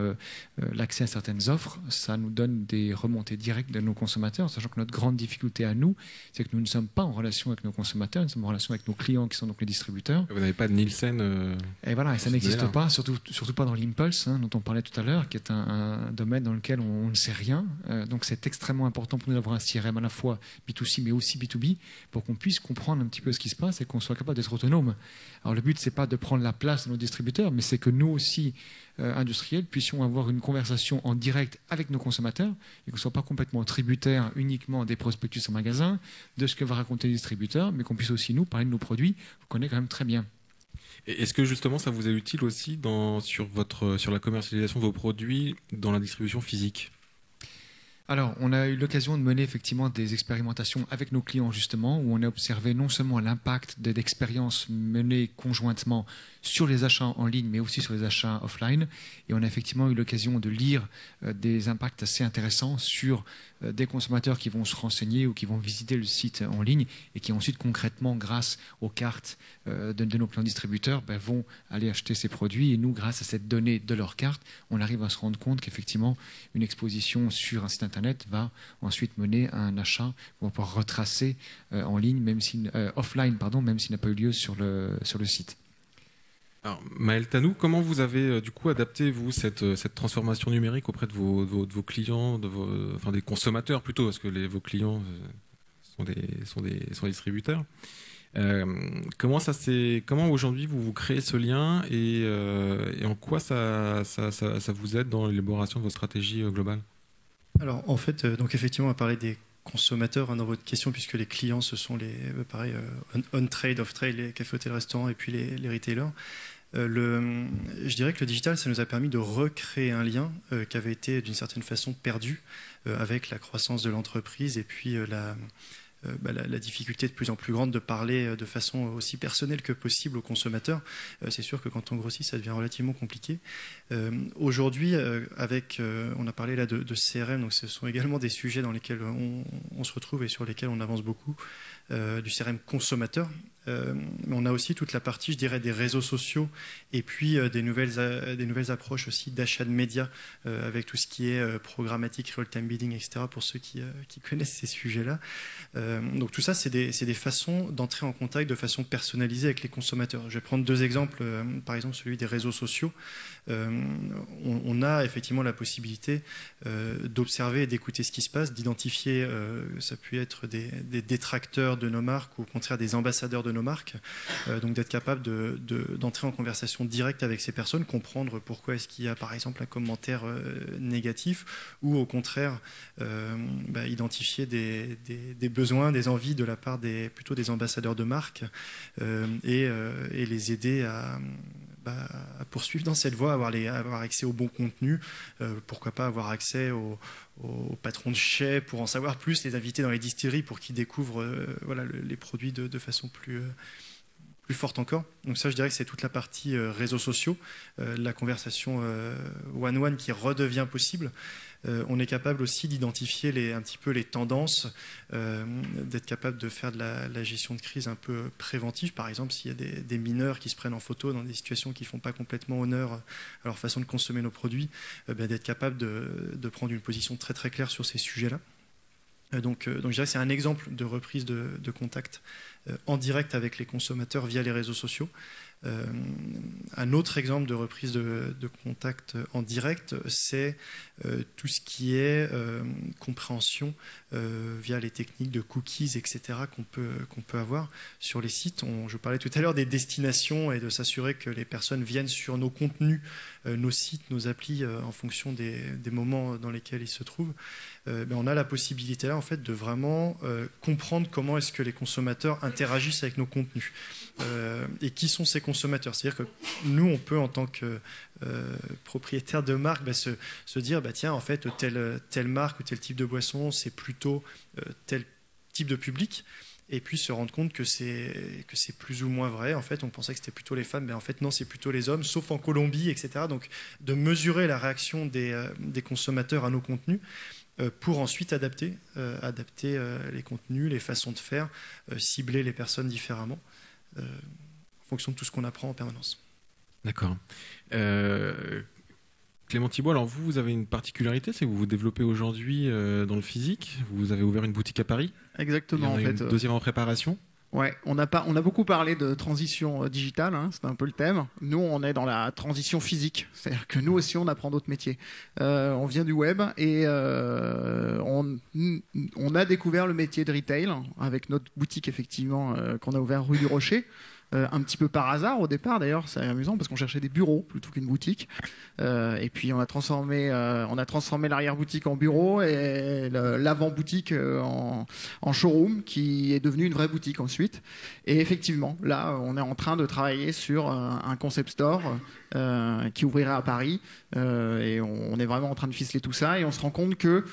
l'accès à certaines offres, ça nous donne des remontées directes de nos consommateurs, sachant que notre grande difficulté à nous, c'est que nous ne sommes pas en relation avec nos consommateurs, nous sommes en relation avec nos clients qui sont donc les distributeurs. Vous n'avez pas de Nielsen Et voilà, et ça n'existe domaine-là. pas, surtout pas dans l'impulse, dont on parlait tout à l'heure, qui est un domaine dans lequel on ne sait rien. Donc c'est extrêmement important pour nous d'avoir un CRM à la fois B2C mais aussi B2B pour qu'on puisse comprendre un petit peu ce qui se passe et qu'on soit capable d'être autonome. Alors le but, c'est pas de prendre la place de nos distributeurs, mais c'est que nous aussi, industriels, puissions avoir une conversation en direct avec nos consommateurs et qu'on ne soit pas complètement tributaire uniquement des prospectus en magasin, de ce que va raconter le distributeur, mais qu'on puisse aussi nous parler de nos produits qu'on connaît quand même très bien. Et est-ce que justement ça vous est utile aussi sur la commercialisation de vos produits dans la distribution physique ? Alors, on a eu l'occasion de mener effectivement des expérimentations avec nos clients justement, où on a observé non seulement l'impact d'expériences menées conjointement sur les achats en ligne, mais aussi sur les achats offline. Et on a effectivement eu l'occasion de lire des impacts assez intéressants sur des consommateurs qui vont se renseigner ou qui vont visiter le site en ligne et qui ensuite concrètement, grâce aux cartes de nos clients distributeurs, vont aller acheter ces produits. Et nous, grâce à cette donnée de leur carte, on arrive à se rendre compte qu'effectivement, une exposition sur un site internet va ensuite mener à un achat qu'on va pouvoir retracer en ligne, offline, même s'il n'a pas eu lieu sur le site. Alors, Maël Tanou, comment vous avez du coup adapté cette transformation numérique auprès de vos clients, des consommateurs plutôt, parce que vos clients sont des distributeurs. Comment aujourd'hui vous créez ce lien et en quoi ça vous aide dans l'élaboration de votre stratégie globale ? Alors en fait, donc effectivement, on va parler des consommateurs dans votre question, puisque les clients, ce sont les on-trade, off-trade, les cafés, hôtels, restaurants et puis les retailers. Je dirais que le digital, ça nous a permis de recréer un lien qui avait été d'une certaine façon perdu avec la croissance de l'entreprise et puis la difficulté de plus en plus grande de parler de façon aussi personnelle que possible aux consommateurs. C'est sûr que quand on grossit, ça devient relativement compliqué. Aujourd'hui, on a parlé là de CRM, donc ce sont également des sujets dans lesquels on se retrouve et sur lesquels on avance beaucoup, du CRM consommateur. Mais on a aussi toute la partie, je dirais, des réseaux sociaux et puis des nouvelles approches aussi d'achat de médias avec tout ce qui est programmatique, real-time bidding, etc. pour ceux qui connaissent ces sujets-là. Donc tout ça, c'est des façons d'entrer en contact de façon personnalisée avec les consommateurs. Je vais prendre deux exemples. Par exemple, celui des réseaux sociaux. On a effectivement la possibilité d'observer et d'écouter ce qui se passe, d'identifier, ça peut être des détracteurs de nos marques ou au contraire des ambassadeurs de nos marques, donc d'être capable d'entrer en conversation directe avec ces personnes, comprendre pourquoi est-ce qu'il y a par exemple un commentaire négatif ou au contraire identifier des besoins, des envies de la part plutôt des ambassadeurs de marques et les aider à poursuivre dans cette voie, avoir accès au bon contenu, pourquoi pas avoir accès au patron de chai pour en savoir plus, les inviter dans les distilleries pour qu'ils découvrent les produits de façon plus forte encore. Donc ça, je dirais que c'est toute la partie réseaux sociaux, la conversation one-one qui redevient possible. On est capable aussi d'identifier un petit peu les tendances, d'être capable de faire de la gestion de crise un peu préventive. Par exemple, s'il y a des mineurs qui se prennent en photo dans des situations qui ne font pas complètement honneur à leur façon de consommer nos produits, d'être capable de prendre une position très très claire sur ces sujets-là. Donc je dirais que c'est un exemple de reprise de contact en direct avec les consommateurs via les réseaux sociaux. Un autre exemple de reprise de contact en direct, c'est tout ce qui est compréhension via les techniques de cookies, etc., qu'on peut avoir sur les sites. Je parlais tout à l'heure des destinations et de s'assurer que les personnes viennent sur nos contenus, nos sites, nos applis, en fonction des moments dans lesquels ils se trouvent. On a la possibilité là, en fait, de vraiment comprendre comment est-ce que les consommateurs interagissent avec nos contenus et qui sont ces consommateurs. C'est-à-dire que nous, on peut, en tant que propriétaire de marque, se dire, tiens, en fait, telle marque ou tel type de boisson, c'est plutôt tel type de public. Et puis se rendre compte que c'est plus ou moins vrai. En fait, on pensait que c'était plutôt les femmes, mais en fait, non, c'est plutôt les hommes, sauf en Colombie, etc. Donc, de mesurer la réaction des consommateurs à nos contenus pour ensuite adapter les contenus, les façons de faire, cibler les personnes différemment en fonction de tout ce qu'on apprend en permanence. D'accord. Clément Thibault, alors vous avez une particularité, c'est que vous vous développez aujourd'hui dans le physique. Vous avez ouvert une boutique à Paris. Exactement, en fait. Une deuxième en préparation. Ouais, on a beaucoup parlé de transition digitale, hein, c'est un peu le thème. Nous, on est dans la transition physique, c'est-à-dire que nous aussi, on apprend d'autres métiers. On vient du web et on a découvert le métier de retail avec notre boutique, effectivement, qu'on a ouvert rue du Rocher. Un petit peu par hasard au départ, d'ailleurs, c'est amusant parce qu'on cherchait des bureaux plutôt qu'une boutique. Et puis on a transformé l'arrière-boutique en bureau et l'avant-boutique en showroom qui est devenu une vraie boutique ensuite. Et effectivement, là, on est en train de travailler sur un concept store qui ouvrira à Paris. Et on est vraiment en train de ficeler tout ça et on se rend compte que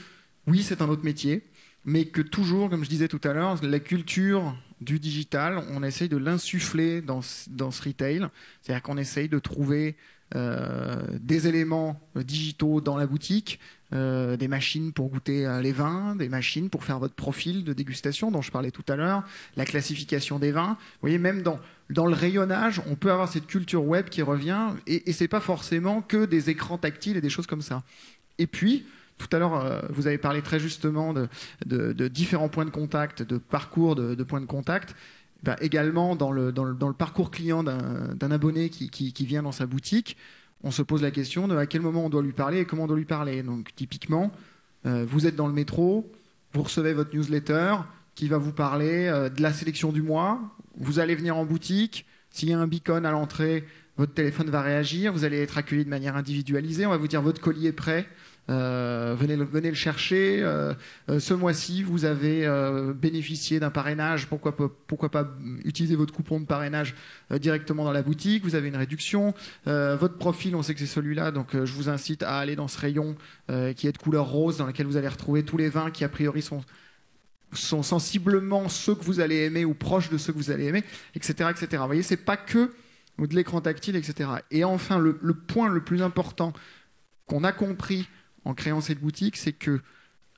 oui, c'est un autre métier, mais que toujours, comme je disais tout à l'heure, la culture du digital, on essaye de l'insuffler dans ce retail. C'est-à-dire qu'on essaye de trouver des éléments digitaux dans la boutique, des machines pour goûter les vins, des machines pour faire votre profil de dégustation dont je parlais tout à l'heure, la classification des vins. Vous voyez, même dans le rayonnage, on peut avoir cette culture web qui revient et c'est pas forcément que des écrans tactiles et des choses comme ça. Et puis, tout à l'heure, vous avez parlé très justement de différents points de contact, de parcours de points de contact. Ben, également, dans le parcours client d'un abonné qui vient dans sa boutique, on se pose la question de à quel moment on doit lui parler et comment on doit lui parler. Donc, typiquement, vous êtes dans le métro, vous recevez votre newsletter qui va vous parler de la sélection du mois. Vous allez venir en boutique. S'il y a un beacon à l'entrée, votre téléphone va réagir. Vous allez être accueilli de manière individualisée. On va vous dire votre colis est prêt. Venez le chercher. Ce mois-ci, vous avez bénéficié d'un parrainage. Pourquoi pas utiliser votre coupon de parrainage directement dans la boutique. Vous avez une réduction. Votre profil, on sait que c'est celui-là, donc je vous incite à aller dans ce rayon qui est de couleur rose, dans lequel vous allez retrouver tous les vins qui a priori sont sensiblement ceux que vous allez aimer ou proches de ceux que vous allez aimer, etc., etc. Vous voyez, c'est pas que de l'écran tactile, etc. Et enfin, le point le plus important qu'on a compris en créant cette boutique, c'est que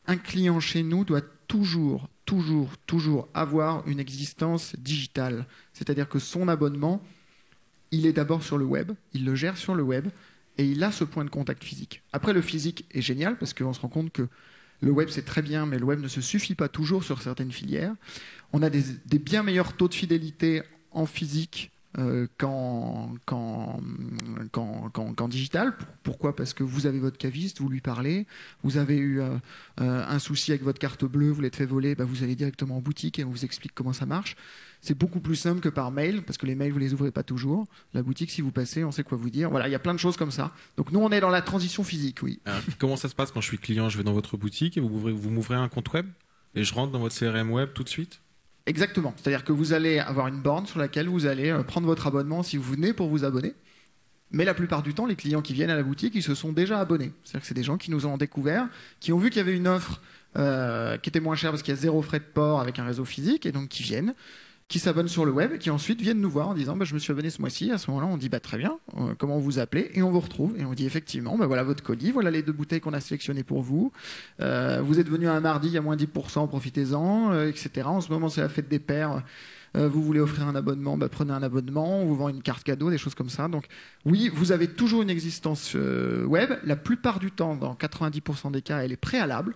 un client chez nous doit toujours avoir une existence digitale. C'est-à-dire que son abonnement, il est d'abord sur le web, il le gère sur le web, et il a ce point de contact physique. Après, le physique est génial, parce qu'on se rend compte que le web, c'est très bien, mais le web ne se suffit pas toujours sur certaines filières. On a des bien meilleurs taux de fidélité en physique qu'en digital. Pourquoi ? Parce que vous avez votre caviste, vous lui parlez, vous avez eu un souci avec votre carte bleue, vous l'êtes fait voler, bah vous allez directement en boutique et on vous explique comment ça marche. C'est beaucoup plus simple que par mail, parce que les mails, vous les ouvrez pas toujours. La boutique, si vous passez, on sait quoi vous dire. Voilà, il y a plein de choses comme ça. Donc nous, on est dans la transition physique, oui. Alors, comment ça se passe quand je suis client ? Je vais dans votre boutique et vous m'ouvrez un compte web et je rentre dans votre CRM web tout de suite ? Exactement. C'est-à-dire que vous allez avoir une borne sur laquelle vous allez prendre votre abonnement si vous venez pour vous abonner. Mais la plupart du temps, les clients qui viennent à la boutique, ils se sont déjà abonnés. C'est-à-dire que c'est des gens qui nous ont découvert, qui ont vu qu'il y avait une offre qui était moins chère parce qu'il y a 0 frais de port avec un réseau physique, et donc qui viennent, qui s'abonnent sur le web et qui ensuite viennent nous voir en disant je me suis abonné ce mois-ci. À ce moment-là, on dit très bien, comment vous appelez ? Et on vous retrouve et on dit effectivement, voilà votre colis, voilà les 2 bouteilles qu'on a sélectionnées pour vous. Vous êtes venu un mardi, il y a moins 10%, profitez-en, etc. En ce moment, c'est la fête des pères. Vous voulez offrir un abonnement, prenez un abonnement, on vous vend une carte cadeau, des choses comme ça. Donc oui, vous avez toujours une existence web. La plupart du temps, dans 90% des cas, elle est préalable.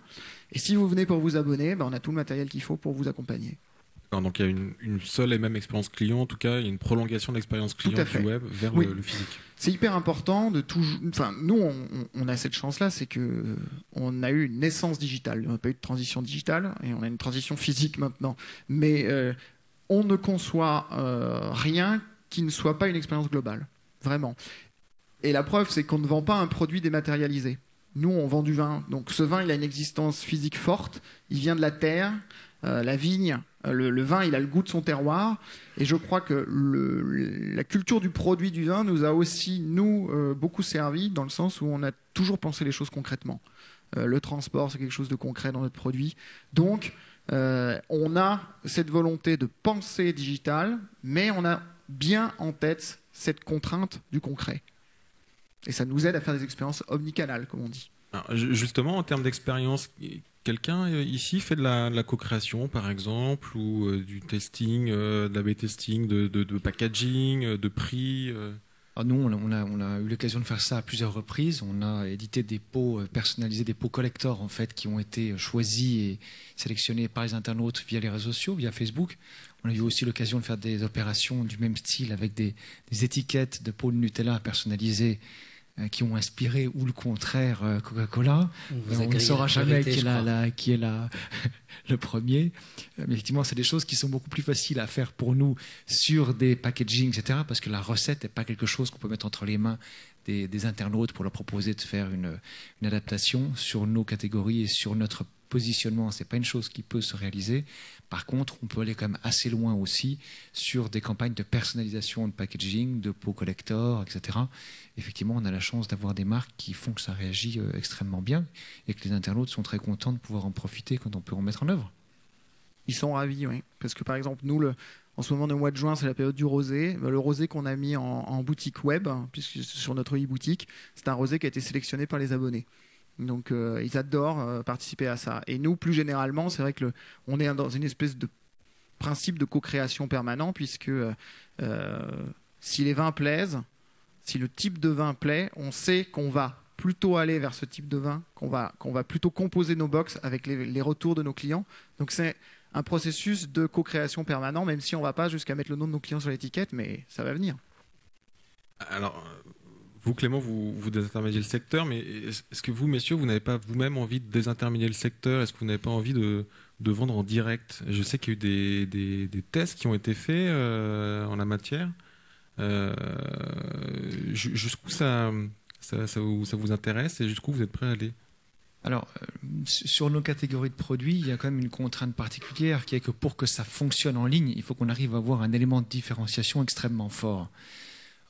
Et si vous venez pour vous abonner, on a tout le matériel qu'il faut pour vous accompagner. Donc il y a une seule et même expérience client, en tout cas, il y a une prolongation de l'expérience client du web vers le physique. C'est hyper important de toujours. Enfin, nous, on a cette chance-là, c'est que on a eu une naissance digitale. On n'a pas eu de transition digitale et on a une transition physique maintenant. Mais on ne conçoit rien qui ne soit pas une expérience globale, vraiment. Et la preuve, c'est qu'on ne vend pas un produit dématérialisé. Nous, on vend du vin. Donc ce vin, il a une existence physique forte. Il vient de la terre, la vigne. Le vin, il a le goût de son terroir. Et je crois que la culture du produit du vin nous a aussi, beaucoup servi, dans le sens où on a toujours pensé les choses concrètement. Le transport, c'est quelque chose de concret dans notre produit. Donc, on a cette volonté de penser digital, mais on a bien en tête cette contrainte du concret. Et ça nous aide à faire des expériences omnicanales, comme on dit. Alors, justement, en termes d'expérience, quelqu'un ici fait de la co-création, par exemple, ou du testing, de l'A/B testing, de packaging, de prix Alors nous, on a eu l'occasion de faire ça à plusieurs reprises. On a édité des pots personnalisés, des pots collector en fait, qui ont été choisis et sélectionnés par les internautes via les réseaux sociaux, via Facebook. On a eu aussi l'occasion de faire des opérations du même style avec des étiquettes de pots de Nutella personnalisées qui ont inspiré ou le contraire Coca-Cola. On ne saura jamais qui est le premier. Mais effectivement, c'est des choses qui sont beaucoup plus faciles à faire pour nous sur des packaging, etc. Parce que la recette n'est pas quelque chose qu'on peut mettre entre les mains des internautes pour leur proposer de faire une adaptation sur nos catégories et sur notre positionnement. Ce n'est pas une chose qui peut se réaliser. Par contre, on peut aller quand même assez loin aussi sur des campagnes de personnalisation de packaging, de pots collector, etc. Effectivement, on a la chance d'avoir des marques qui font que ça réagit extrêmement bien et que les internautes sont très contents de pouvoir en profiter quand on peut en mettre en œuvre. Ils sont ravis, oui. Parce que par exemple, nous, en ce moment, le mois de juin, c'est la période du rosé. Le rosé qu'on a mis en boutique web, puisque sur notre e-boutique, c'est un rosé qui a été sélectionné par les abonnés. Donc, ils adorent participer à ça. Et nous, plus généralement, c'est vrai que on est dans une espèce de principe de co-création permanent, puisque si les vins plaisent, si le type de vin plaît, on sait qu'on va plutôt aller vers ce type de vin, qu'on va plutôt composer nos box avec les retours de nos clients. Donc, c'est un processus de co-création permanent, même si on ne va pas jusqu'à mettre le nom de nos clients sur l'étiquette, mais ça va venir. Alors, vous, Clément, vous désintermédiez le secteur, mais est-ce que vous, messieurs, vous n'avez pas vous-même envie de désintermédier le secteur? Est-ce que vous n'avez pas envie de vendre en direct? Je sais qu'il y a eu des tests qui ont été faits en la matière. Jusqu'où ça vous intéresse et jusqu'où vous êtes prêt à aller? Alors, sur nos catégories de produits, il y a quand même une contrainte particulière qui est que pour que ça fonctionne en ligne, il faut qu'on arrive à avoir un élément de différenciation extrêmement fort.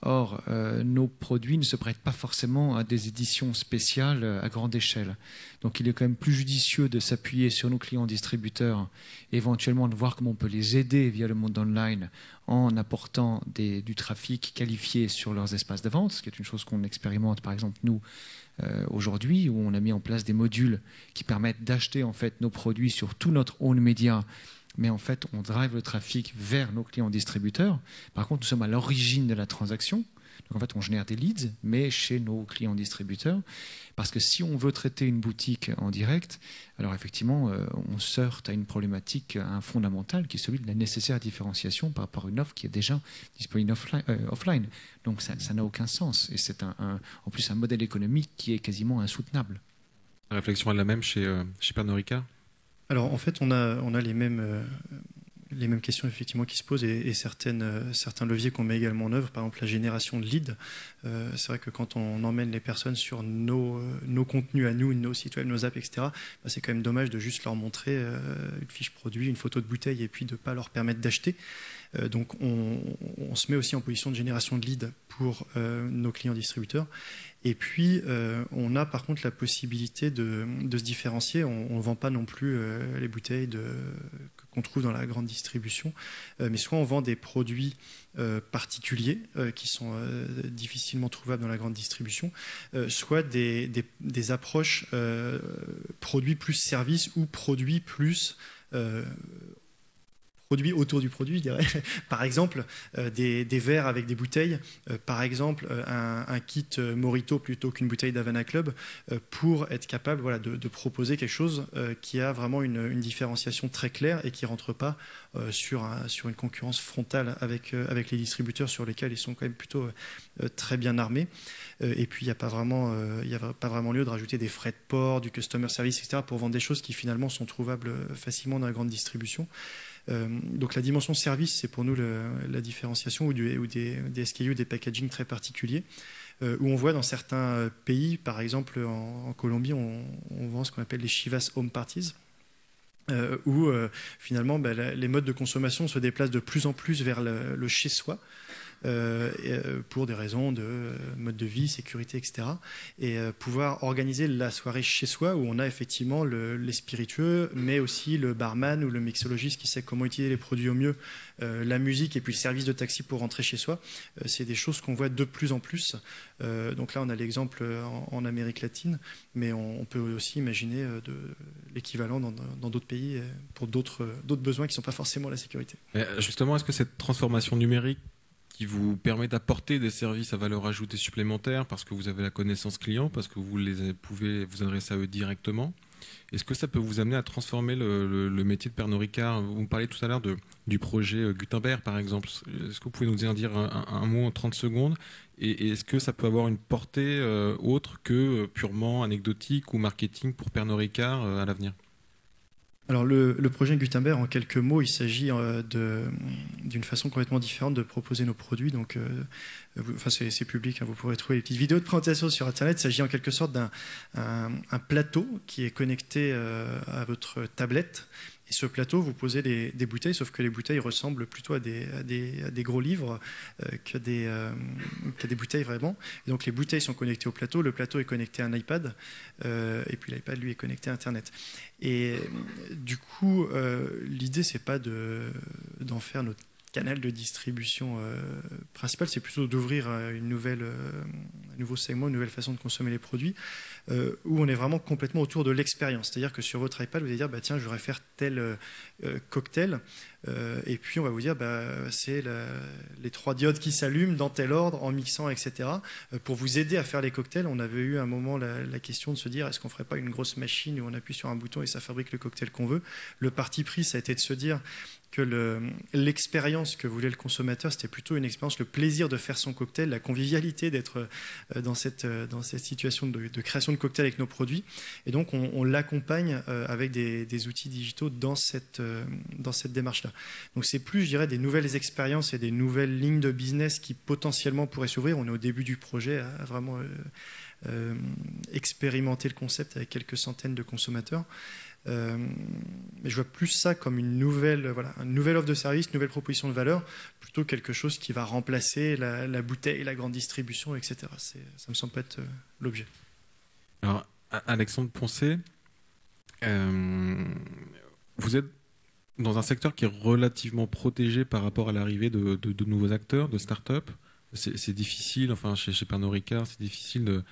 Or, nos produits ne se prêtent pas forcément à des éditions spéciales à grande échelle. Donc, il est quand même plus judicieux de s'appuyer sur nos clients distributeurs, éventuellement de voir comment on peut les aider via le monde online en apportant du trafic qualifié sur leurs espaces de vente, ce qui est une chose qu'on expérimente, par exemple, nous, aujourd'hui, où on a mis en place des modules qui permettent d'acheter en fait nos produits sur tout notre own media. Mais en fait, on drive le trafic vers nos clients distributeurs. Par contre, nous sommes à l'origine de la transaction. Donc, en fait, on génère des leads, mais chez nos clients distributeurs. Parce que si on veut traiter une boutique en direct, alors effectivement, on se heurte à une problématique, à un fondamental, qui est celui de la nécessaire différenciation par rapport à une offre qui est déjà disponible offline. Donc, ça n'a aucun sens. Et c'est en plus un modèle économique qui est quasiment insoutenable. La réflexion est la même chez Pernod Ricard? Alors en fait, on a les mêmes questions effectivement qui se posent et certains leviers qu'on met également en œuvre, par exemple la génération de leads. C'est vrai que quand on emmène les personnes sur nos contenus à nous, nos sites web, nos apps, etc., c'est quand même dommage de juste leur montrer une fiche produit, une photo de bouteille et puis de ne pas leur permettre d'acheter. Donc on se met aussi en position de génération de leads pour nos clients distributeurs. Et puis, on a par contre la possibilité de se différencier. On ne vend pas non plus les bouteilles qu'on trouve dans la grande distribution, mais soit on vend des produits particuliers qui sont difficilement trouvables dans la grande distribution, soit des approches produits plus services ou produits plus... produits autour du produit, je dirais. Par exemple, des verres avec des bouteilles. Par exemple, un kit Morito plutôt qu'une bouteille d'Havana Club pour être capable de proposer quelque chose qui a vraiment une différenciation très claire et qui ne rentre pas sur une concurrence frontale avec les distributeurs sur lesquels ils sont quand même plutôt très bien armés. Et puis, il n'y a pas vraiment lieu de rajouter des frais de port, du customer service, etc. pour vendre des choses qui finalement sont trouvables facilement dans la grande distribution. Donc la dimension service, c'est pour nous la différenciation ou des SKU, des packaging très particuliers, où on voit dans certains pays, par exemple en Colombie, on vend ce qu'on appelle les Chivas Home Parties, où finalement les modes de consommation se déplacent de plus en plus vers le chez-soi, pour des raisons de mode de vie, sécurité, etc. Et pouvoir organiser la soirée chez soi où on a effectivement les spiritueux, mais aussi le barman ou le mixologiste qui sait comment utiliser les produits au mieux, la musique et puis le service de taxi pour rentrer chez soi. C'est des choses qu'on voit de plus en plus. Donc là, on a l'exemple en Amérique latine, mais on peut aussi imaginer l'équivalent dans d'autres pays pour d'autres besoins qui ne sont pas forcément la sécurité. Mais justement, est-ce que cette transformation numérique qui vous permet d'apporter des services à valeur ajoutée supplémentaire parce que vous avez la connaissance client, parce que vous pouvez vous adresser à eux directement. Est-ce que ça peut vous amener à transformer le métier de Pernod Ricard? Vous me parliez tout à l'heure du projet Gutenberg, par exemple. Est-ce que vous pouvez nous en dire un mot en 30 secondes? Et est-ce que ça peut avoir une portée autre que purement anecdotique ou marketing pour Pernod Ricard à l'avenir? Alors le projet Gutenberg, en quelques mots, il s'agit d'une façon complètement différente de proposer nos produits. Donc, c'est public, hein, vous pourrez trouver les petites vidéos de présentation sur Internet. Il s'agit en quelque sorte d'un plateau qui est connecté à votre tablette. Et ce plateau, vous posez des bouteilles, sauf que les bouteilles ressemblent plutôt à des gros livres qu'à des bouteilles vraiment. Et donc les bouteilles sont connectées au plateau, le plateau est connecté à un iPad, et puis l'iPad, lui, est connecté à Internet. Et du coup, l'idée, c'est pas d'en faire notre canal de distribution principal, c'est plutôt d'ouvrir un nouveau segment, une nouvelle façon de consommer les produits, où on est vraiment complètement autour de l'expérience. C'est-à-dire que sur votre iPad, vous allez dire, tiens, je voudrais faire tel cocktail, et puis on va vous dire, c'est les 3 diodes qui s'allument dans tel ordre, en mixant, etc. Pour vous aider à faire les cocktails, on avait eu un moment la question de se dire, est-ce qu'on ne ferait pas une grosse machine où on appuie sur un bouton et ça fabrique le cocktail qu'on veut? Le parti pris, ça a été de se dire que l'expérience que voulait le consommateur, c'était plutôt une expérience, le plaisir de faire son cocktail, la convivialité d'être dans cette situation de création de cocktail avec nos produits. Et donc, on l'accompagne avec des outils digitaux dans cette démarche-là. Donc, c'est plus, je dirais, des nouvelles expériences et des nouvelles lignes de business qui potentiellement pourraient s'ouvrir. On est au début du projet à vraiment expérimenter le concept avec quelques centaines de consommateurs. Mais je vois plus ça comme une nouvelle offre de service, une nouvelle proposition de valeur, plutôt quelque chose qui va remplacer la bouteille, la grande distribution, etc. Ça me semble pas être l'objet. Alors, Alexandre Poncet, vous êtes dans un secteur qui est relativement protégé par rapport à l'arrivée de nouveaux acteurs, de start-up. C'est difficile, enfin chez Pernod Ricard, c'est difficile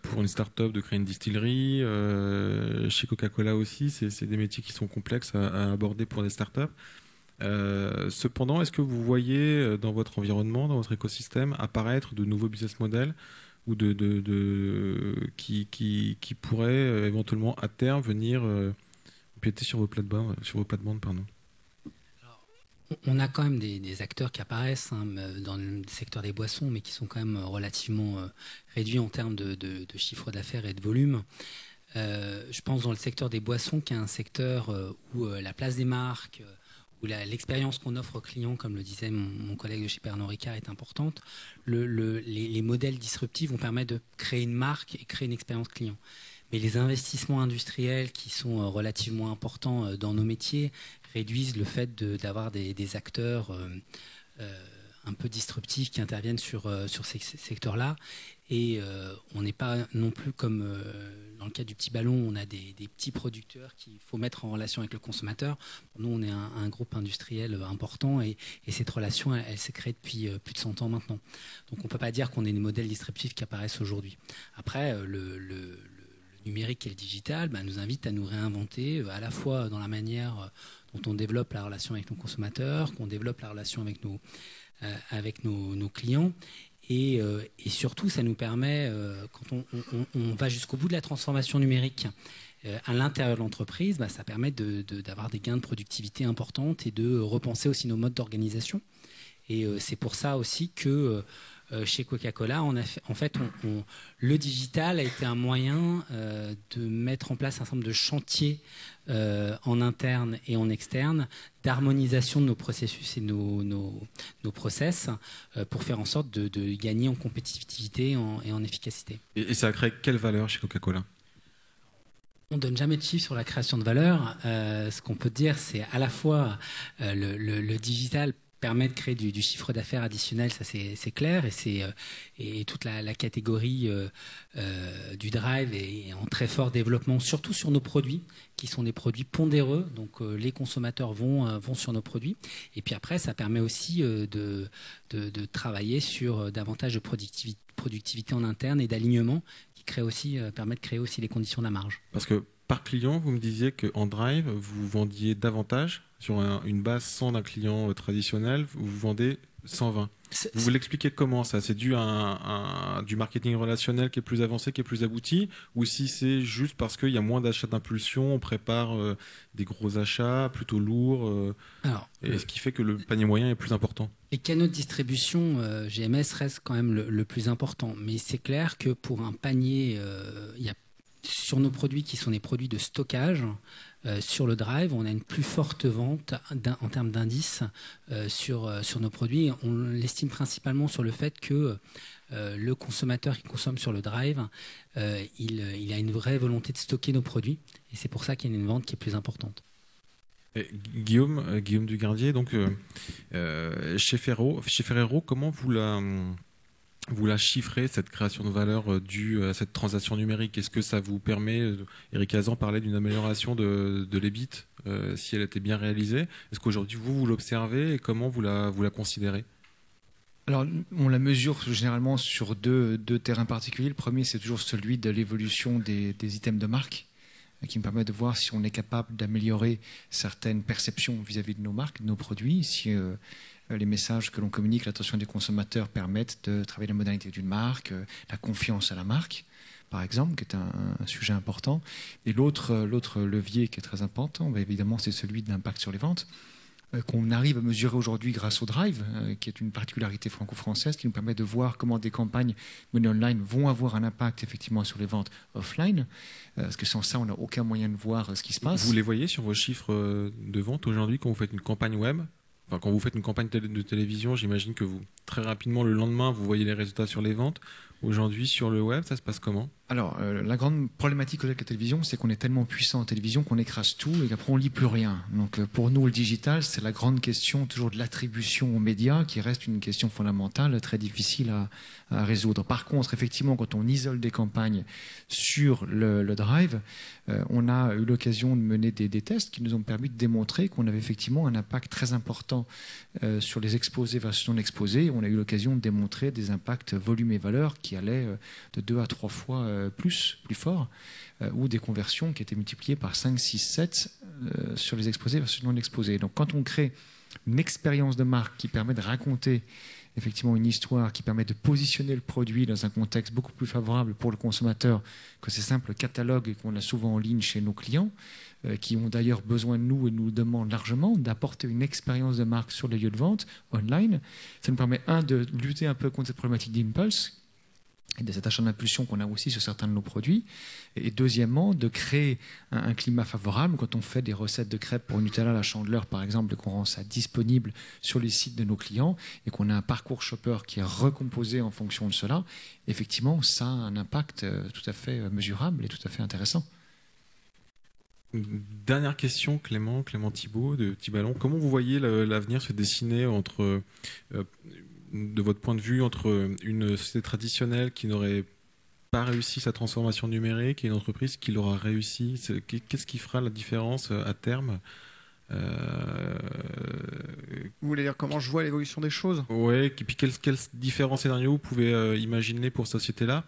pour une start-up de créer une distillerie. Chez Coca-Cola aussi, c'est des métiers qui sont complexes à aborder pour des start-up. Cependant, est-ce que vous voyez dans votre environnement, dans votre écosystème, apparaître de nouveaux business models ou qui pourraient éventuellement à terme venir empiéter sur vos plates-bandes, pardon? On a quand même des acteurs qui apparaissent dans le secteur des boissons, mais qui sont quand même relativement réduits en termes de chiffre d'affaires et de volume. Je pense dans le secteur des boissons, qui est un secteur où la place des marques, où l'expérience qu'on offre aux clients, comme le disait mon collègue de chez Pernod Ricard, est importante. Les modèles disruptifs vont permettre de créer une marque et créer une expérience client. Mais les investissements industriels qui sont relativement importants dans nos métiers réduisent le fait d'avoir des acteurs un peu disruptifs qui interviennent sur ces secteurs-là. Et on n'est pas non plus comme dans le cas du petit ballon, on a des petits producteurs qu'il faut mettre en relation avec le consommateur. Nous, on est un groupe industriel important et cette relation, elle s'est créée depuis plus de 100 ans maintenant. Donc on ne peut pas dire qu'on ait des modèles disruptifs qui apparaissent aujourd'hui. Après, le numérique et le digital nous invitent à nous réinventer à la fois dans la manière dont on développe la relation avec nos consommateurs, qu'on développe la relation avec nos clients. Et surtout, ça nous permet, quand on va jusqu'au bout de la transformation numérique à l'intérieur de l'entreprise, ça permet d'avoir des gains de productivité importantes et de repenser aussi nos modes d'organisation. Et c'est pour ça aussi que chez Coca-Cola, le digital a été un moyen de mettre en place un certain nombre de chantiers en interne et en externe, d'harmonisation de nos processus et nos process pour faire en sorte de gagner en compétitivité et en efficacité. Et ça a créé quelle valeur chez Coca-Cola ? On ne donne jamais de chiffres sur la création de valeur. Ce qu'on peut dire, c'est à la fois le digital permet de créer du chiffre d'affaires additionnel, ça c'est clair, et toute la catégorie du drive est en très fort développement, surtout sur nos produits, qui sont des produits pondéreux, donc les consommateurs vont sur nos produits, et puis après ça permet aussi de travailler sur davantage de productivité en interne et d'alignement, qui permet de créer aussi les conditions de la marge. Parce que par client, vous me disiez qu'en drive, vous vendiez davantage sur une base sans un client traditionnel, vous vendez 120. Vous l'expliquez comment ça? C'est dû à du marketing relationnel qui est plus avancé, qui est plus abouti, ou si c'est juste parce qu'il y a moins d'achats d'impulsion, on prépare des gros achats plutôt lourds, et ce qui fait que le panier moyen est plus important? Les canaux de distribution GMS restent quand même le plus important, mais c'est clair que pour un panier, il y a sur nos produits qui sont des produits de stockage, sur le drive, on a une plus forte vente en termes d'indices sur nos produits. On l'estime principalement sur le fait que le consommateur qui consomme sur le drive, il a une vraie volonté de stocker nos produits, et c'est pour ça qu'il y a une vente qui est plus importante. Et Guillaume Dugardier, donc chez Ferrero, comment vous la chiffrez, cette création de valeur due à cette transaction numérique? Est-ce que ça vous permet, Eric Hazan parlait d'une amélioration de l'EBIT, si elle était bien réalisée. Est-ce qu'aujourd'hui vous l'observez et comment vous la considérez? Alors, on la mesure généralement sur deux terrains particuliers. Le premier, c'est toujours celui de l'évolution des items de marque, qui me permet de voir si on est capable d'améliorer certaines perceptions vis-à-vis de nos marques, de nos produits, si les messages que l'on communique, l'attention des consommateurs permettent de travailler la modernité d'une marque, la confiance à la marque, par exemple, qui est un sujet important. Et l'autre levier qui est très important, évidemment, c'est celui de l'impact sur les ventes, qu'on arrive à mesurer aujourd'hui grâce au Drive, qui est une particularité franco-française, qui nous permet de voir comment des campagnes menées online vont avoir un impact effectivement sur les ventes offline, parce que sans ça, on n'a aucun moyen de voir ce qui se passe. Vous les voyez sur vos chiffres de vente aujourd'hui quand vous faites une campagne web? Enfin, quand vous faites une campagne de télévision, j'imagine que très rapidement, le lendemain, vous voyez les résultats sur les ventes. Aujourd'hui, sur le web, ça se passe comment? Alors, la grande problématique avec la télévision, c'est qu'on est tellement puissant en télévision qu'on écrase tout et qu'après on lit plus rien. Donc, pour nous, le digital, c'est la grande question toujours de l'attribution aux médias, qui reste une question fondamentale, très difficile à résoudre. Par contre, effectivement, quand on isole des campagnes sur le Drive, on a eu l'occasion de mener des tests qui nous ont permis de démontrer qu'on avait effectivement un impact très important sur les exposés versus non exposés. On a eu l'occasion de démontrer des impacts volume et valeur qui allaient de 2 à 3 fois plus fort, ou des conversions qui étaient multipliées par 5, 6, 7 sur les exposés versus non exposés. Donc quand on crée une expérience de marque qui permet de raconter effectivement une histoire, qui permet de positionner le produit dans un contexte beaucoup plus favorable pour le consommateur que ces simples catalogues qu'on a souvent en ligne chez nos clients, qui ont d'ailleurs besoin de nous et nous demandent largement d'apporter une expérience de marque sur les lieux de vente online, ça nous permet, de lutter un peu contre cette problématique d'impulse et de cet achat d'impulsion qu'on a aussi sur certains de nos produits. Et deuxièmement, de créer un climat favorable quand on fait des recettes de crêpes pour Nutella, la Chandeleur par exemple, et qu'on rend ça disponible sur les sites de nos clients et qu'on a un parcours shopper qui est recomposé en fonction de cela. Effectivement, ça a un impact tout à fait mesurable et tout à fait intéressant. Dernière question, Clément Thibault de Petit Ballon. Comment vous voyez l'avenir se dessiner entre... de votre point de vue, entre une société traditionnelle qui n'aurait pas réussi sa transformation numérique et une entreprise qui l'aura réussi? Qu'est-ce qui fera la différence à terme? Vous voulez dire comment je vois l'évolution des choses? Oui, et puis quels différents scénarios vous pouvez imaginer pour ces sociétés-là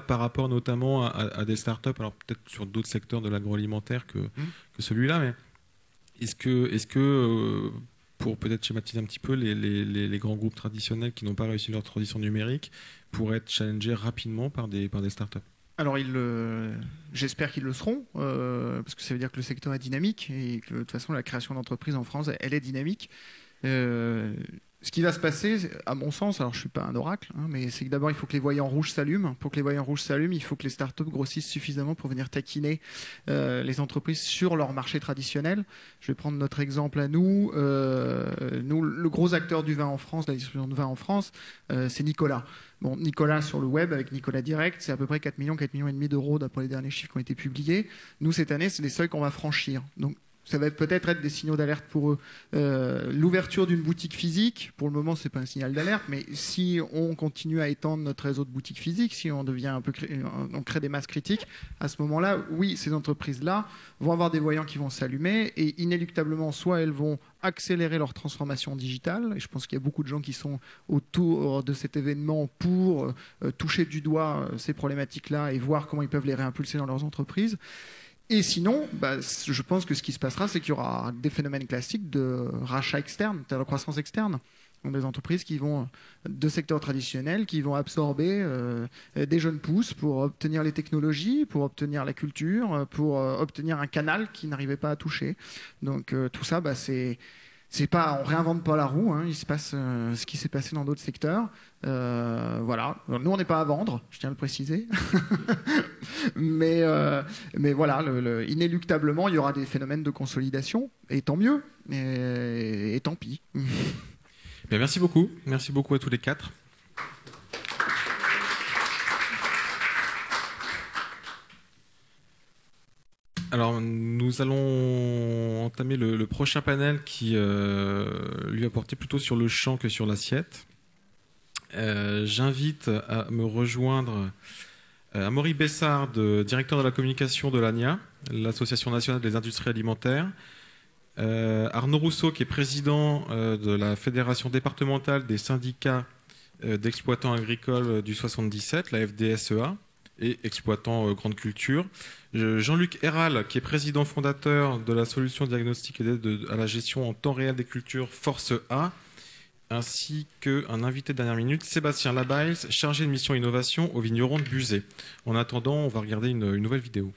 par rapport notamment à des startups, alors peut-être sur d'autres secteurs de l'agroalimentaire que celui-là, mais est-ce que pour peut-être schématiser un petit peu, les grands groupes traditionnels qui n'ont pas réussi leur transition numérique pourraient être challengés rapidement par des startups? Alors, j'espère qu'ils le seront, parce que ça veut dire que le secteur est dynamique et que de toute façon, la création d'entreprises en France, elle est dynamique. Ce qui va se passer, à mon sens, alors je ne suis pas un oracle, mais c'est que d'abord, il faut que les voyants rouges s'allument. Pour que les voyants rouges s'allument, il faut que les startups grossissent suffisamment pour venir taquiner les entreprises sur leur marché traditionnel. Je vais prendre notre exemple à nous. Nous, le gros acteur du vin en France, la distribution de vin en France, c'est Nicolas. Bon, Nicolas sur le web, avec Nicolas Direct, c'est à peu près 4 millions et demi d'euros d'après les derniers chiffres qui ont été publiés. Nous, cette année, c'est les seuils qu'on va franchir. Donc, ça va peut-être être des signaux d'alerte pour eux. L'ouverture d'une boutique physique, pour le moment, c'est pas un signal d'alerte, mais si on continue à étendre notre réseau de boutiques physiques, si on devient on crée des masses critiques, à ce moment-là, oui, ces entreprises-là vont avoir des voyants qui vont s'allumer et inéluctablement, soit elles vont accélérer leur transformation digitale, et je pense qu'il y a beaucoup de gens qui sont autour de cet événement pour toucher du doigt ces problématiques-là et voir comment ils peuvent les réimpulser dans leurs entreprises. Et sinon, je pense que ce qui se passera, c'est qu'il y aura des phénomènes classiques de rachat externe, de croissance externe. Ce sont des entreprises de secteurs traditionnels qui vont absorber des jeunes pousses pour obtenir les technologies, pour obtenir la culture, pour obtenir un canal qu'ils n'arrivaient pas à toucher. Donc tout ça, c'est pas, on réinvente pas la roue, hein, il se passe ce qui s'est passé dans d'autres secteurs. Voilà. Alors, nous, on n'est pas à vendre, je tiens à le préciser. mais voilà, inéluctablement, il y aura des phénomènes de consolidation, et tant mieux, et tant pis. Bien, merci beaucoup à tous les quatre. Alors, nous allons entamer le prochain panel qui lui a porté plutôt sur le champ que sur l'assiette. J'invite à me rejoindre Amaury Bessard, directeur de la communication de l'ANIA, l'Association nationale des industries alimentaires. Arnaud Rousseau, qui est président de la Fédération départementale des syndicats d'exploitants agricoles du 77, la FDSEA, et exploitants grande culture. Jean-Luc Héral, qui est président fondateur de la solution diagnostique et d'aide à la gestion en temps réel des cultures Force A, ainsi qu'un invité de dernière minute, Sébastien Labaille, chargé de mission innovation au vigneron de Buzet. En attendant, on va regarder une nouvelle vidéo.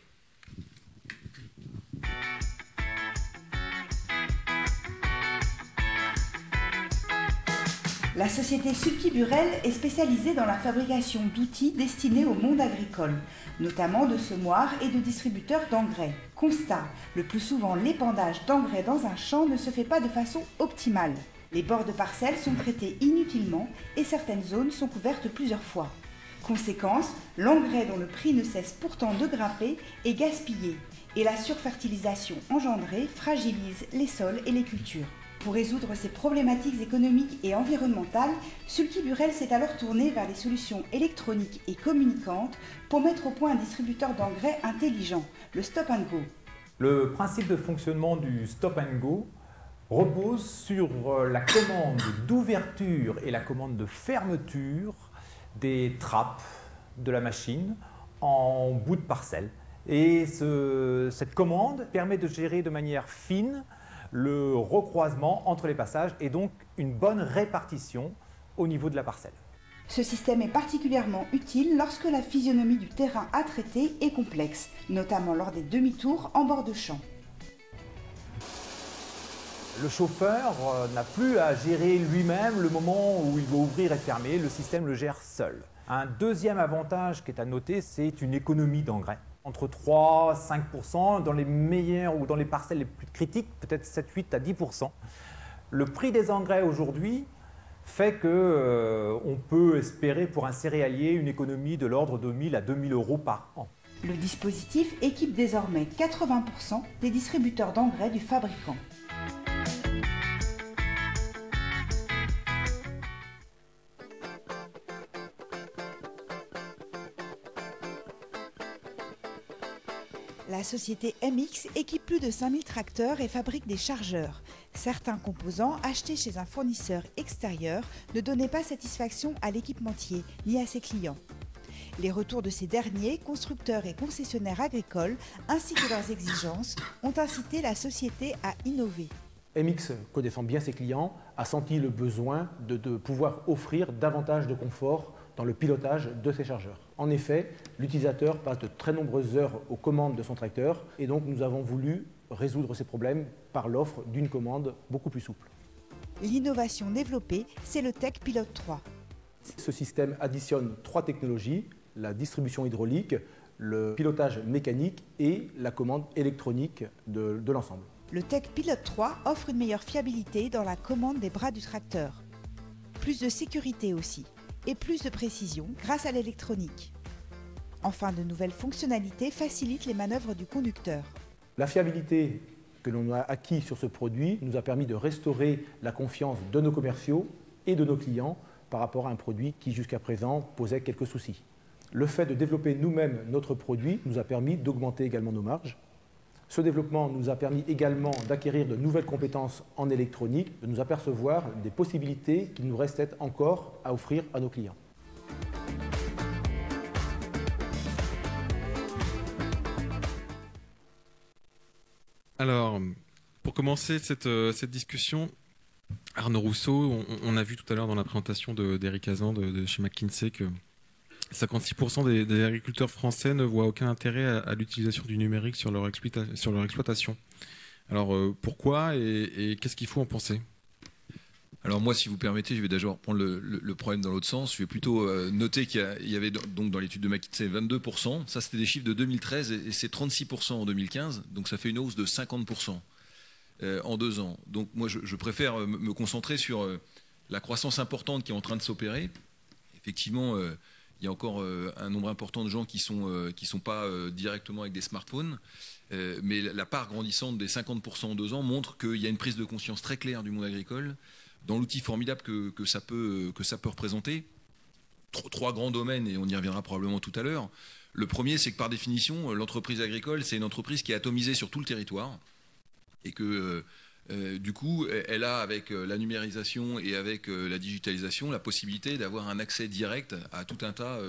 La société Sulky Burel est spécialisée dans la fabrication d'outils destinés au monde agricole, notamment de semoirs et de distributeurs d'engrais. Constat, le plus souvent l'épandage d'engrais dans un champ ne se fait pas de façon optimale. Les bords de parcelles sont traités inutilement et certaines zones sont couvertes plusieurs fois. Conséquence, l'engrais dont le prix ne cesse pourtant de grimper est gaspillé et la surfertilisation engendrée fragilise les sols et les cultures. Pour résoudre ces problématiques économiques et environnementales, Sulky Burel s'est alors tourné vers les solutions électroniques et communicantes pour mettre au point un distributeur d'engrais intelligent, le Stop and Go. Le principe de fonctionnement du Stop and Go repose sur la commande d'ouverture et la commande de fermeture des trappes de la machine en bout de parcelle. Et cette commande permet de gérer de manière fine le recroisement entre les passages et donc une bonne répartition au niveau de la parcelle. Ce système est particulièrement utile lorsque la physionomie du terrain à traiter est complexe, notamment lors des demi-tours en bord de champ. Le chauffeur n'a plus à gérer lui-même le moment où il doit ouvrir et fermer, le système le gère seul. Un deuxième avantage qui est à noter, c'est une économie d'engrais. Entre 3 et 5%, dans les meilleures ou dans les parcelles les plus critiques, peut-être 7, 8 à 10%. Le prix des engrais aujourd'hui fait qu'on peut espérer pour un céréalier une économie de l'ordre de 1 000 à 2 000 euros par an. Le dispositif équipe désormais 80% des distributeurs d'engrais du fabricant. La société MX équipe plus de 5000 tracteurs et fabrique des chargeurs. Certains composants achetés chez un fournisseur extérieur ne donnaient pas satisfaction à l'équipementier ni à ses clients. Les retours de ces derniers, constructeurs et concessionnaires agricoles, ainsi que leurs exigences, ont incité la société à innover. MX, connaissant bien ses clients, a senti le besoin de pouvoir offrir davantage de confort dans le pilotage de ces chargeurs. En effet, l'utilisateur passe de très nombreuses heures aux commandes de son tracteur et donc nous avons voulu résoudre ces problèmes par l'offre d'une commande beaucoup plus souple. L'innovation développée, c'est le Tech Pilot 3. Ce système additionne 3 technologies, la distribution hydraulique, le pilotage mécanique et la commande électronique de l'ensemble. Le Tech Pilot 3 offre une meilleure fiabilité dans la commande des bras du tracteur. Plus de sécurité aussi. Et plus de précision grâce à l'électronique. Enfin, de nouvelles fonctionnalités facilitent les manœuvres du conducteur. La fiabilité que l'on a acquis sur ce produit nous a permis de restaurer la confiance de nos commerciaux et de nos clients par rapport à un produit qui jusqu'à présent posait quelques soucis. Le fait de développer nous-mêmes notre produit nous a permis d'augmenter également nos marges. Ce développement nous a permis également d'acquérir de nouvelles compétences en électronique, de nous apercevoir des possibilités qui nous restaient encore à offrir à nos clients. Alors, pour commencer cette discussion, Arnaud Rousseau, on a vu tout à l'heure dans la présentation d'Éric Hazan de chez McKinsey que 56% des agriculteurs français ne voient aucun intérêt à l'utilisation du numérique sur leur exploitation. Alors pourquoi et qu'est-ce qu'il faut en penser ? Alors moi, si vous permettez, je vais d'abord prendre le problème dans l'autre sens. Je vais plutôt noter qu'il y avait donc dans l'étude de McKinsey 22%. Ça, c'était des chiffres de 2013 et c'est 36% en 2015. Donc ça fait une hausse de 50% en 2 ans. Donc moi, je préfère me concentrer sur la croissance importante qui est en train de s'opérer. Effectivement, il y a encore un nombre important de gens qui sont pas directement avec des smartphones. Mais la part grandissante des 50% en 2 ans montre qu'il y a une prise de conscience très claire du monde agricole dans l'outil formidable que ça peut représenter. 3 grands domaines, et on y reviendra probablement tout à l'heure. Le premier, c'est que par définition, l'entreprise agricole, c'est une entreprise qui est atomisée sur tout le territoire et que du coup, elle a, avec la numérisation et avec la digitalisation, la possibilité d'avoir un accès direct à tout un tas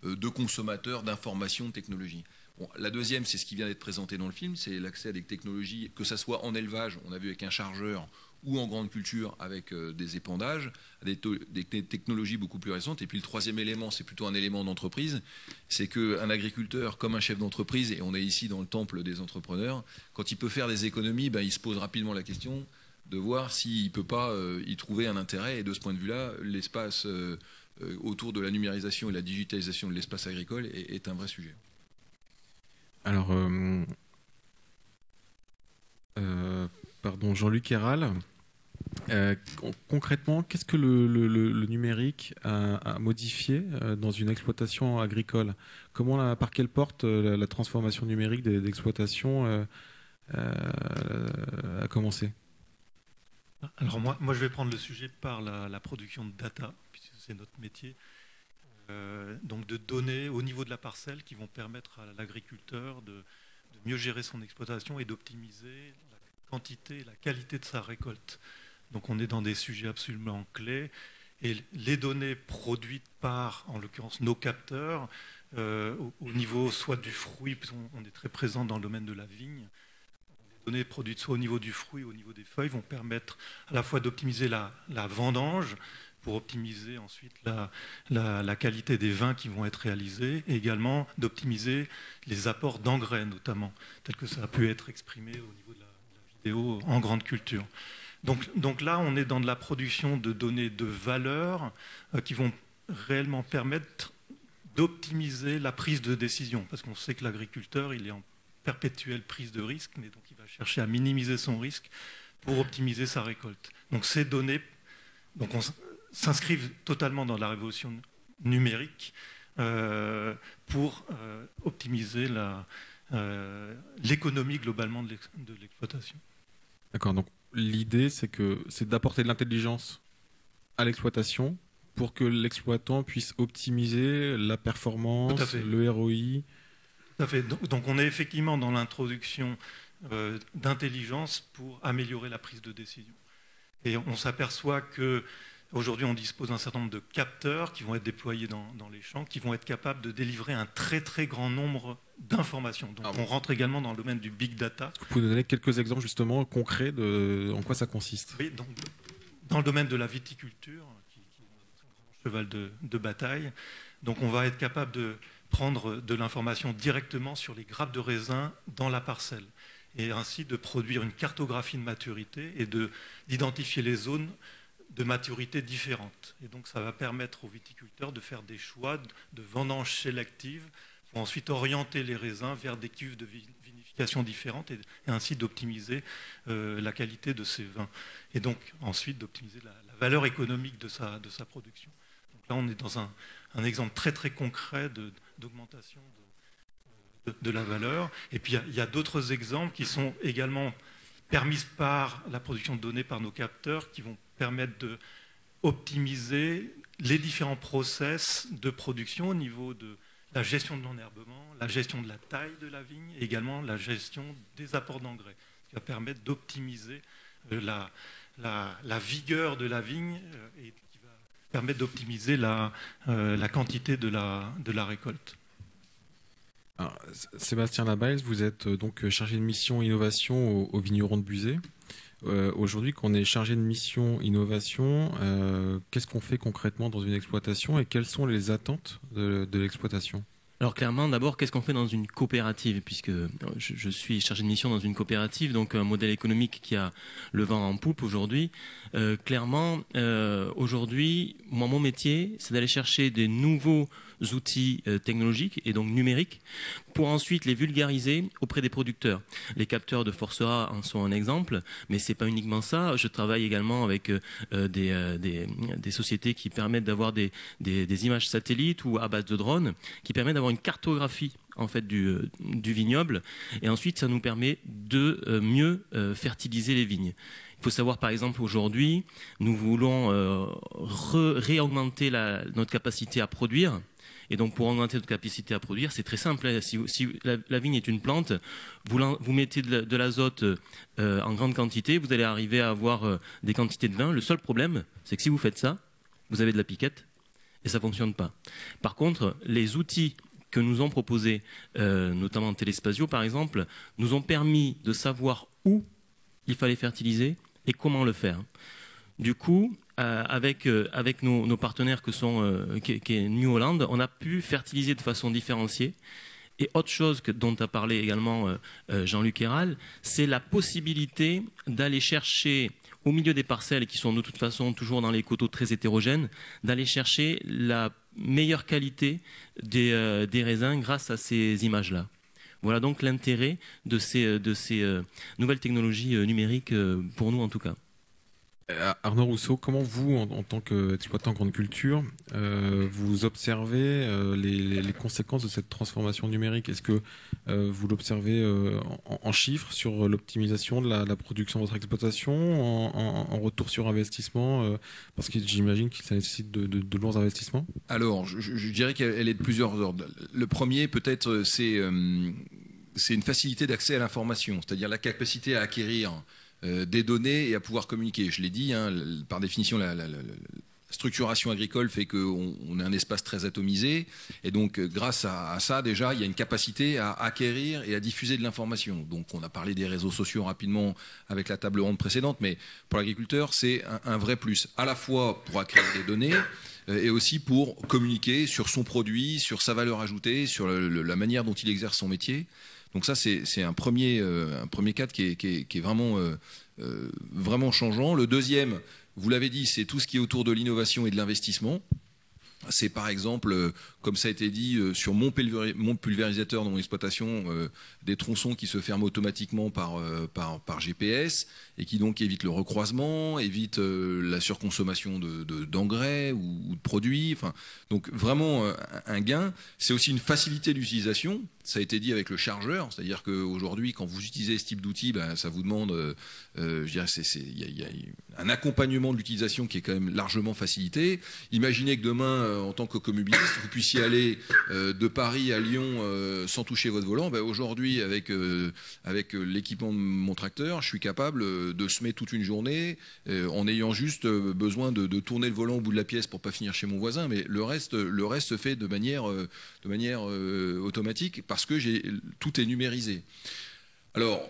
de consommateurs, d'informations, de technologies. Bon, la deuxième, c'est ce qui vient d'être présenté dans le film, c'est l'accès à des technologies, que ça soit en élevage, on a vu avec un chargeur, ou en grande culture avec des épandages, des technologies beaucoup plus récentes. Et puis le troisième élément, c'est plutôt un élément d'entreprise, c'est qu'un agriculteur, comme un chef d'entreprise, et on est ici dans le temple des entrepreneurs, quand il peut faire des économies, il se pose rapidement la question de voir s'il ne peut pas y trouver un intérêt. Et de ce point de vue-là, l'espace autour de la numérisation et la digitalisation de l'espace agricole est un vrai sujet. Alors, Jean-Luc Héral, concrètement, qu'est-ce que le numérique a modifié dans une exploitation agricole ? Par quelle porte la transformation numérique d'exploitation a commencé ? Alors moi, je vais prendre le sujet par la production de data, puisque c'est notre métier. Donc de données au niveau de la parcelle qui vont permettre à l'agriculteur de mieux gérer son exploitation et d'optimiser la quantité et la qualité de sa récolte. Donc on est dans des sujets absolument clés et les données produites par, en l'occurrence, nos capteurs, au niveau soit du fruit, puisqu'on est très présent dans le domaine de la vigne, les données produites soit au niveau du fruit ou au niveau des feuilles vont permettre à la fois d'optimiser la vendange, pour optimiser ensuite la qualité des vins qui vont être réalisés, et également d'optimiser les apports d'engrais notamment, tel que ça a pu être exprimé au niveau de la vidéo en grande culture. Donc là, on est dans de la production de données de valeur qui vont réellement permettre d'optimiser la prise de décision, parce qu'on sait que l'agriculteur, il est en perpétuelle prise de risque, mais donc il va chercher à minimiser son risque pour optimiser sa récolte. Donc ces données s'inscrivent totalement dans la révolution numérique pour optimiser l'économie globalement de l'exploitation. D'accord, donc l'idée c'est d'apporter de l'intelligence à l'exploitation pour que l'exploitant puisse optimiser la performance, le ROI. Tout à fait. Donc on est effectivement dans l'introduction d'intelligence pour améliorer la prise de décision. Et on s'aperçoit qu'aujourd'hui, on dispose d'un certain nombre de capteurs qui vont être déployés dans les champs, qui vont être capables de délivrer un très très grand nombre d'informations. Donc on rentre également dans le domaine du big data. Vous pouvez donner quelques exemples justement concrets en quoi ça consiste? Oui, dans le domaine de la viticulture, qui est un cheval de bataille, donc on va être capable de prendre de l'information directement sur les grappes de raisin dans la parcelle, et ainsi de produire une cartographie de maturité et d'identifier les zones de maturité différentes. Et donc ça va permettre aux viticulteurs de faire des choix de vendange sélective pour ensuite orienter les raisins vers des cuves de vinification différentes et ainsi d'optimiser la qualité de ces vins. Et donc ensuite d'optimiser la valeur économique de sa production. Donc là on est dans un exemple très très concret d'augmentation de la valeur. Et puis il y a d'autres exemples qui sont également permises par la production de données par nos capteurs qui vont permettre d'optimiser les différents process de production au niveau de la gestion de l'enherbement, la gestion de la taille de la vigne et également la gestion des apports d'engrais, ce qui va permettre d'optimiser la vigueur de la vigne et qui va permettre d'optimiser la quantité de la récolte. Alors, Sébastien Labaille, vous êtes donc chargé de mission innovation au vigneron de Buzet. Aujourd'hui, quand on est chargé de mission innovation, qu'est-ce qu'on fait concrètement dans une exploitation et quelles sont les attentes de l'exploitation ? Alors clairement, d'abord, qu'est-ce qu'on fait dans une coopérative? Puisque je suis chargé de mission dans une coopérative, donc un modèle économique qui a le vent en poupe aujourd'hui. Clairement, aujourd'hui, moi, mon métier, c'est d'aller chercher des nouveaux outils technologiques et donc numériques pour ensuite les vulgariser auprès des producteurs. Les capteurs de Force A en sont un exemple, mais c'est pas uniquement ça. Je travaille également avec des sociétés qui permettent d'avoir des images satellites ou à base de drones, qui permettent d'avoir une cartographie en fait du vignoble, et ensuite ça nous permet de mieux fertiliser les vignes. Il faut savoir par exemple aujourd'hui, nous voulons réaugmenter notre capacité à produire. Et donc pour augmenter notre capacité à produire, c'est très simple. Si la vigne est une plante, vous mettez de l'azote en grande quantité, vous allez arriver à avoir des quantités de vin. Le seul problème, c'est que si vous faites ça, vous avez de la piquette et ça ne fonctionne pas. Par contre, les outils que nous ont proposés, notamment Téléspazio par exemple, nous ont permis de savoir où il fallait fertiliser et comment le faire. Du coup, avec nos partenaires qui est New Holland, on a pu fertiliser de façon différenciée. Et autre chose dont a parlé également Jean-Luc Héral, c'est la possibilité d'aller chercher au milieu des parcelles qui sont de toute façon toujours dans les coteaux très hétérogènes, d'aller chercher la meilleure qualité des raisins grâce à ces images-là. Voilà donc l'intérêt de ces nouvelles technologies numériques pour nous en tout cas. Arnaud Rousseau, comment vous, en tant qu'exploitant grande culture, vous observez les conséquences de cette transformation numérique? Est-ce que vous l'observez en chiffres sur l'optimisation de la production de votre exploitation, en retour sur investissement, parce que j'imagine que ça nécessite de lourds investissements? Alors, je dirais qu'elle est de plusieurs ordres. Le premier, peut-être, c'est une facilité d'accès à l'information, c'est-à-dire la capacité à acquérir des données et à pouvoir communiquer. Je l'ai dit, hein, par définition, la structuration agricole fait qu'on a un espace très atomisé, et donc grâce à ça, déjà, il y a une capacité à acquérir et à diffuser de l'information. Donc on a parlé des réseaux sociaux rapidement avec la table ronde précédente, mais pour l'agriculteur, c'est un vrai plus, à la fois pour acquérir des données, et aussi pour communiquer sur son produit, sur sa valeur ajoutée, sur la manière dont il exerce son métier. Donc ça, c'est un premier cadre qui est vraiment changeant. Le deuxième, vous l'avez dit, c'est tout ce qui est autour de l'innovation et de l'investissement. C'est par exemple, comme ça a été dit, sur mon pulvérisateur dans mon exploitation, des tronçons qui se ferment automatiquement par GPS et qui donc évitent le recroisement, évitent la surconsommation d'engrais ou de produits. Enfin, donc vraiment un gain. C'est aussi une facilité d'utilisation. Ça a été dit avec le chargeur, c'est-à-dire qu'aujourd'hui, quand vous utilisez ce type d'outil, ben, ça vous demande, je dirais, il y a un accompagnement de l'utilisation qui est quand même largement facilité. Imaginez que demain, en tant qu'automobiliste, vous puissiez aller de Paris à Lyon sans toucher votre volant. Ben, aujourd'hui, avec l'équipement de mon tracteur, je suis capable de semer toute une journée en ayant juste besoin de tourner le volant au bout de la pièce pour pas finir chez mon voisin, mais le reste se fait de manière automatique parce que tout est numérisé. Alors,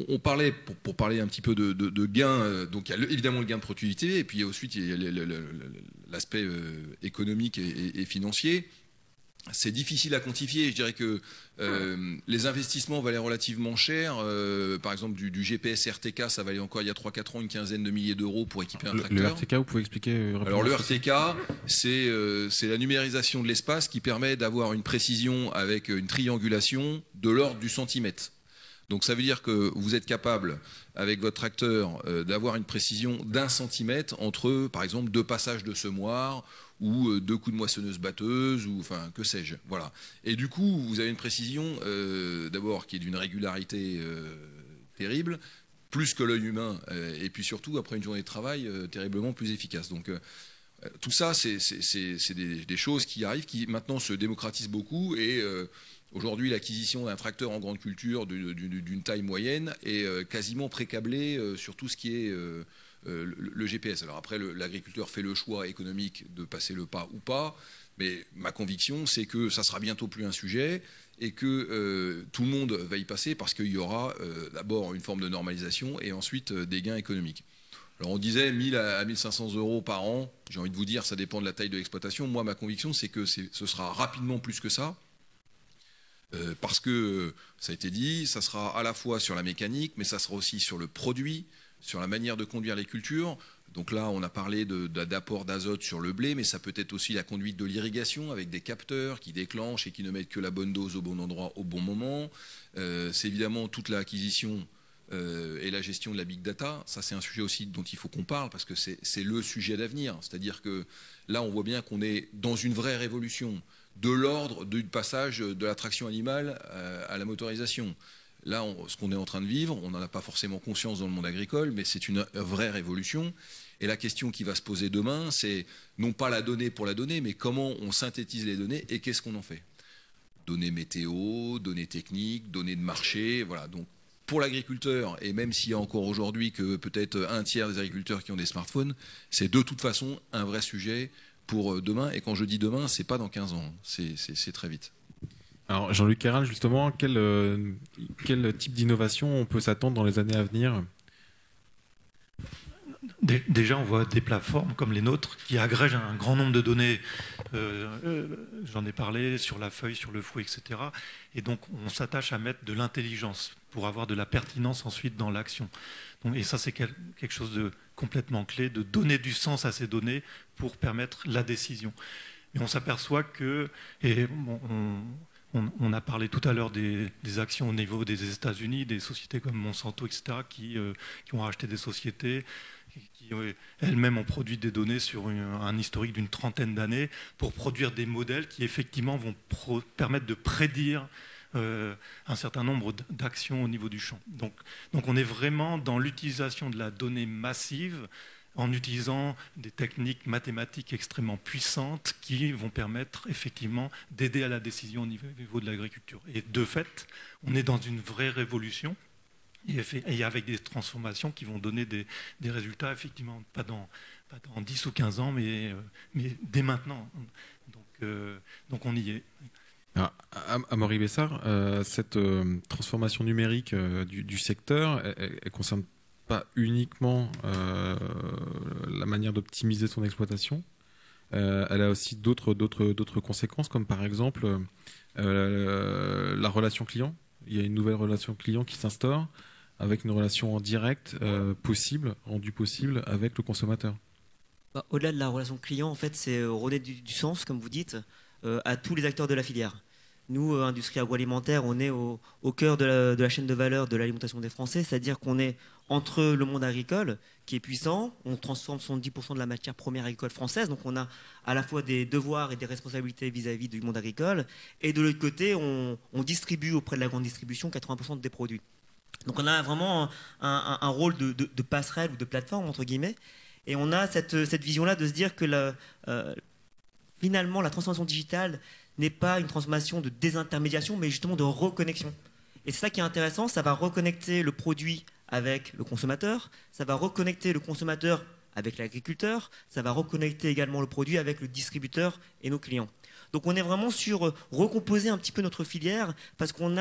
on parlait, pour parler un petit peu de gains, donc il y a évidemment le gain de productivité, et puis ensuite il y a l'aspect économique et financier. C'est difficile à quantifier. Je dirais que les investissements valaient relativement cher. Par exemple, du GPS RTK, ça valait encore il y a 3-4 ans une quinzaine de milliers d'euros pour équiper un tracteur. Le RTK, vous pouvez expliquer rapidement? Alors le RTK, c'est la numérisation de l'espace qui permet d'avoir une précision avec une triangulation de l'ordre du centimètre. Donc ça veut dire que vous êtes capable, avec votre tracteur, d'avoir une précision d'1 centimètre entre, par exemple, 2 passages de semoir ou 2 coups de moissonneuse-batteuse, ou enfin, que sais-je. Voilà. Et du coup, vous avez une précision, d'abord, qui est d'une régularité terrible, plus que l'œil humain, et puis surtout, après une journée de travail, terriblement plus efficace. Donc tout ça, c'est des choses qui arrivent, qui maintenant se démocratisent beaucoup, et aujourd'hui, l'acquisition d'un tracteur en grande culture d'une taille moyenne est quasiment précablée sur tout ce qui est le GPS. Alors après, l'agriculteur fait le choix économique de passer le pas ou pas, mais ma conviction, c'est que ça sera bientôt plus un sujet et que tout le monde va y passer parce qu'il y aura d'abord une forme de normalisation et ensuite des gains économiques. Alors on disait 1000 à 1500 euros par an, j'ai envie de vous dire ça dépend de la taille de l'exploitation. Moi ma conviction c'est que ce sera rapidement plus que ça, parce que ça a été dit, ça sera à la fois sur la mécanique mais ça sera aussi sur le produit, sur la manière de conduire les cultures. Donc là, on a parlé d'apport d'azote sur le blé, mais ça peut être aussi la conduite de l'irrigation avec des capteurs qui déclenchent et qui ne mettent que la bonne dose au bon endroit au bon moment. C'est évidemment toute l'acquisition et la gestion de la big data. Ça, c'est un sujet aussi dont il faut qu'on parle parce que c'est le sujet d'avenir. C'est-à-dire que là, on voit bien qu'on est dans une vraie révolution de l'ordre du passage de la traction animale à la motorisation. Là, ce qu'on est en train de vivre, on n'en a pas forcément conscience dans le monde agricole, mais c'est une vraie révolution. Et la question qui va se poser demain, c'est non pas la donnée pour la donnée, mais comment on synthétise les données et qu'est-ce qu'on en fait. Données météo, données techniques, données de marché, voilà. Donc, pour l'agriculteur, et même s'il y a encore aujourd'hui que peut-être un tiers des agriculteurs qui ont des smartphones, c'est de toute façon un vrai sujet pour demain. Et quand je dis demain, c'est pas dans 15 ans, c'est très vite. Alors Jean-Luc Ayral, justement, quel type d'innovation on peut s'attendre dans les années à venir ? Déjà, on voit des plateformes comme les nôtres qui agrègent un grand nombre de données, j'en ai parlé, sur la feuille, sur le fouet, etc. Et donc, on s'attache à mettre de l'intelligence pour avoir de la pertinence ensuite dans l'action. Et ça, c'est quelque chose de complètement clé, de donner du sens à ces données pour permettre la décision. Et on s'aperçoit que... On a parlé tout à l'heure des actions au niveau des États-Unis, des sociétés comme Monsanto, etc., qui ont racheté des sociétés, qui elles-mêmes ont produit des données sur un historique d'une trentaine d'années pour produire des modèles qui effectivement vont permettre de prédire un certain nombre d'actions au niveau du champ. Donc on est vraiment dans l'utilisation de la donnée massive en utilisant des techniques mathématiques extrêmement puissantes qui vont permettre effectivement d'aider à la décision au niveau de l'agriculture. Et de fait, on est dans une vraie révolution et avec des transformations qui vont donner des résultats effectivement pas dans 10 ou 15 ans, mais dès maintenant. Donc on y est. Alors, Amaury Bessard, cette transformation numérique du secteur, elle concerne pas uniquement la manière d'optimiser son exploitation, elle a aussi d'autres conséquences, comme par exemple la relation client. Il y a une nouvelle relation client qui s'instaure avec une relation en direct rendue possible avec le consommateur. Au-delà de la relation client, en fait, c'est redonner du sens, comme vous dites, à tous les acteurs de la filière. Nous, industrie agroalimentaire, on est au cœur de la chaîne de valeur de l'alimentation des Français, c'est-à-dire qu'on est entre le monde agricole, qui est puissant, on transforme 70% de la matière première agricole française, donc on a à la fois des devoirs et des responsabilités vis-à-vis du monde agricole, et de l'autre côté, on distribue auprès de la grande distribution 80% des produits. Donc on a vraiment un rôle de passerelle ou de plateforme, entre guillemets, et on a cette vision-là de se dire que finalement, la transformation digitale n'est pas une transformation de désintermédiation, mais justement de reconnexion. Et c'est ça qui est intéressant, ça va reconnecter le produit avec le consommateur, ça va reconnecter le consommateur avec l'agriculteur, ça va reconnecter également le produit avec le distributeur et nos clients. Donc on est vraiment sur recomposer un petit peu notre filière, parce qu'on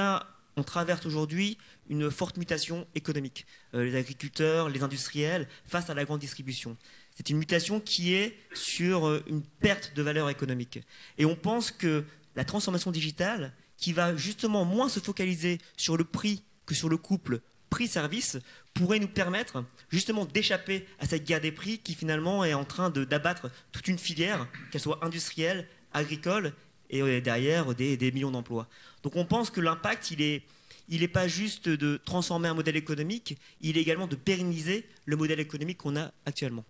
traverse aujourd'hui une forte mutation économique. Les agriculteurs, les industriels, face à la grande distribution. C'est une mutation qui est sur une perte de valeur économique. Et on pense que la transformation digitale, qui va justement moins se focaliser sur le prix que sur le couple prix-service, pourrait nous permettre justement d'échapper à cette guerre des prix qui finalement est en train d'abattre toute une filière, qu'elle soit industrielle, agricole, et derrière des millions d'emplois. Donc on pense que l'impact, il n'est pas juste de transformer un modèle économique, il est également de pérenniser le modèle économique qu'on a actuellement.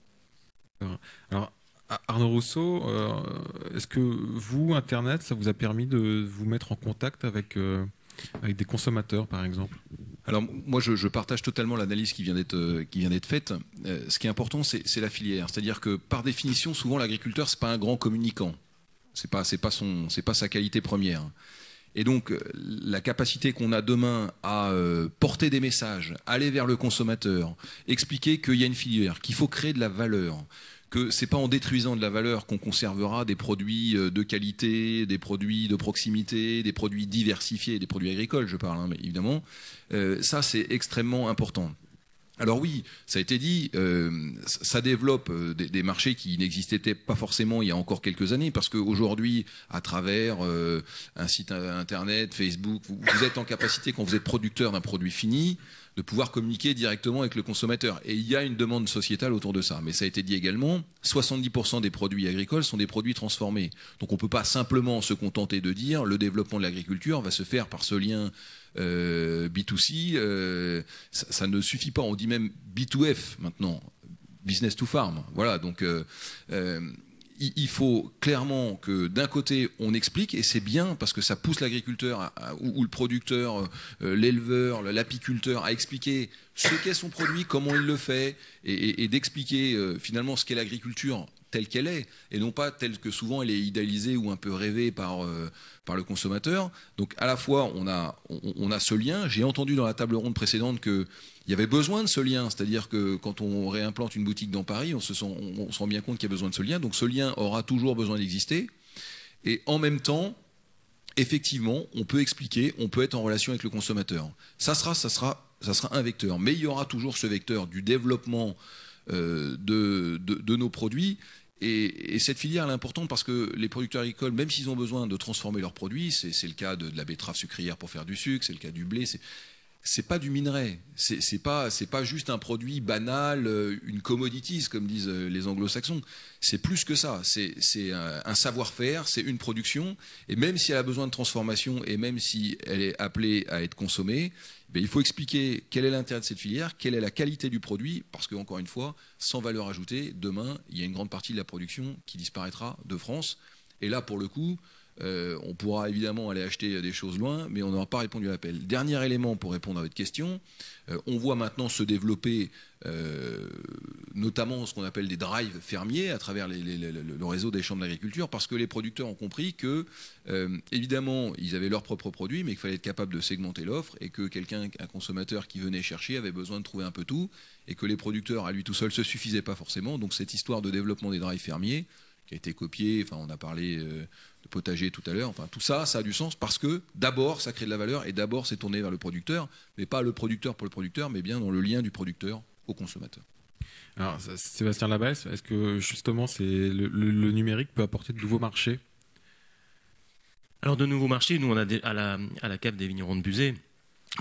Alors, Arnaud Rousseau, est-ce que vous, Internet, ça vous a permis de vous mettre en contact avec des consommateurs, par exemple ? Alors moi, je partage totalement l'analyse qui vient d'être faite. Ce qui est important, c'est la filière. C'est-à-dire que, par définition, souvent, l'agriculteur, c'est pas un grand communicant. C'est pas sa qualité première. Et donc, la capacité qu'on a demain à porter des messages, aller vers le consommateur, expliquer qu'il y a une filière, qu'il faut créer de la valeur, que c'est pas en détruisant de la valeur qu'on conservera des produits de qualité, des produits de proximité, des produits diversifiés, des produits agricoles, je parle, hein, mais évidemment. Ça, c'est extrêmement important. Alors oui, ça a été dit, ça développe des marchés qui n'existaient pas forcément il y a encore quelques années, parce qu'aujourd'hui, à travers un site internet, Facebook, vous êtes en capacité, quand vous êtes producteur d'un produit fini, de pouvoir communiquer directement avec le consommateur. Et il y a une demande sociétale autour de ça. Mais ça a été dit également, 70% des produits agricoles sont des produits transformés. Donc on ne peut pas simplement se contenter de dire le développement de l'agriculture va se faire par ce lien B2C. Ça ne suffit pas. On dit même B2F maintenant, business to farm. Voilà, donc il faut clairement que d'un côté on explique, et c'est bien parce que ça pousse l'agriculteur ou le producteur, l'éleveur, l'apiculteur à expliquer ce qu'est son produit, comment il le fait, et d'expliquer finalement ce qu'est l'agriculture telle qu'elle est, et non pas telle que souvent elle est idéalisée ou un peu rêvée par le consommateur. Donc à la fois on a ce lien. J'ai entendu dans la table ronde précédente qu'il y avait besoin de ce lien, c'est-à-dire que quand on réimplante une boutique dans Paris, on se rend bien compte qu'il y a besoin de ce lien. Donc ce lien aura toujours besoin d'exister. Et en même temps, effectivement, on peut expliquer, on peut être en relation avec le consommateur. Ça sera un vecteur. Mais il y aura toujours ce vecteur du développement de nos produits. Et cette filière elle est importante parce que les producteurs agricoles, même s'ils ont besoin de transformer leurs produits, c'est le cas de la betterave sucrière pour faire du sucre, c'est le cas du blé, c'est pas du minerai, c'est pas juste un produit banal, une commodities comme disent les anglo-saxons. C'est plus que ça, c'est un savoir-faire, c'est une production, et même si elle a besoin de transformation et même si elle est appelée à être consommée, il faut expliquer quel est l'intérêt de cette filière, quelle est la qualité du produit, parce que encore une fois, sans valeur ajoutée, demain il y a une grande partie de la production qui disparaîtra de France. Et là, pour le coup, on pourra évidemment aller acheter des choses loin, mais on n'aura pas répondu à l'appel. Dernier élément pour répondre à votre question, on voit maintenant se développer notamment ce qu'on appelle des drives fermiers à travers le réseau des chambres d'agriculture, parce que les producteurs ont compris que, évidemment, ils avaient leurs propres produits, mais qu'il fallait être capable de segmenter l'offre, et que un consommateur qui venait chercher avait besoin de trouver un peu tout, et que les producteurs à lui tout seul se suffisaient pas forcément. Donc cette histoire de développement des drives fermiers, qui a été copiée, enfin on a parlé de potager tout à l'heure, enfin tout ça, ça a du sens parce que d'abord ça crée de la valeur et d'abord c'est tourné vers le producteur, mais pas le producteur pour le producteur, mais bien dans le lien du producteur au consommateur. Alors Sébastien Labesse, est-ce que justement le numérique peut apporter de nouveaux marchés? Alors de nouveaux marchés, nous on a à la cave des vignerons de Buzet,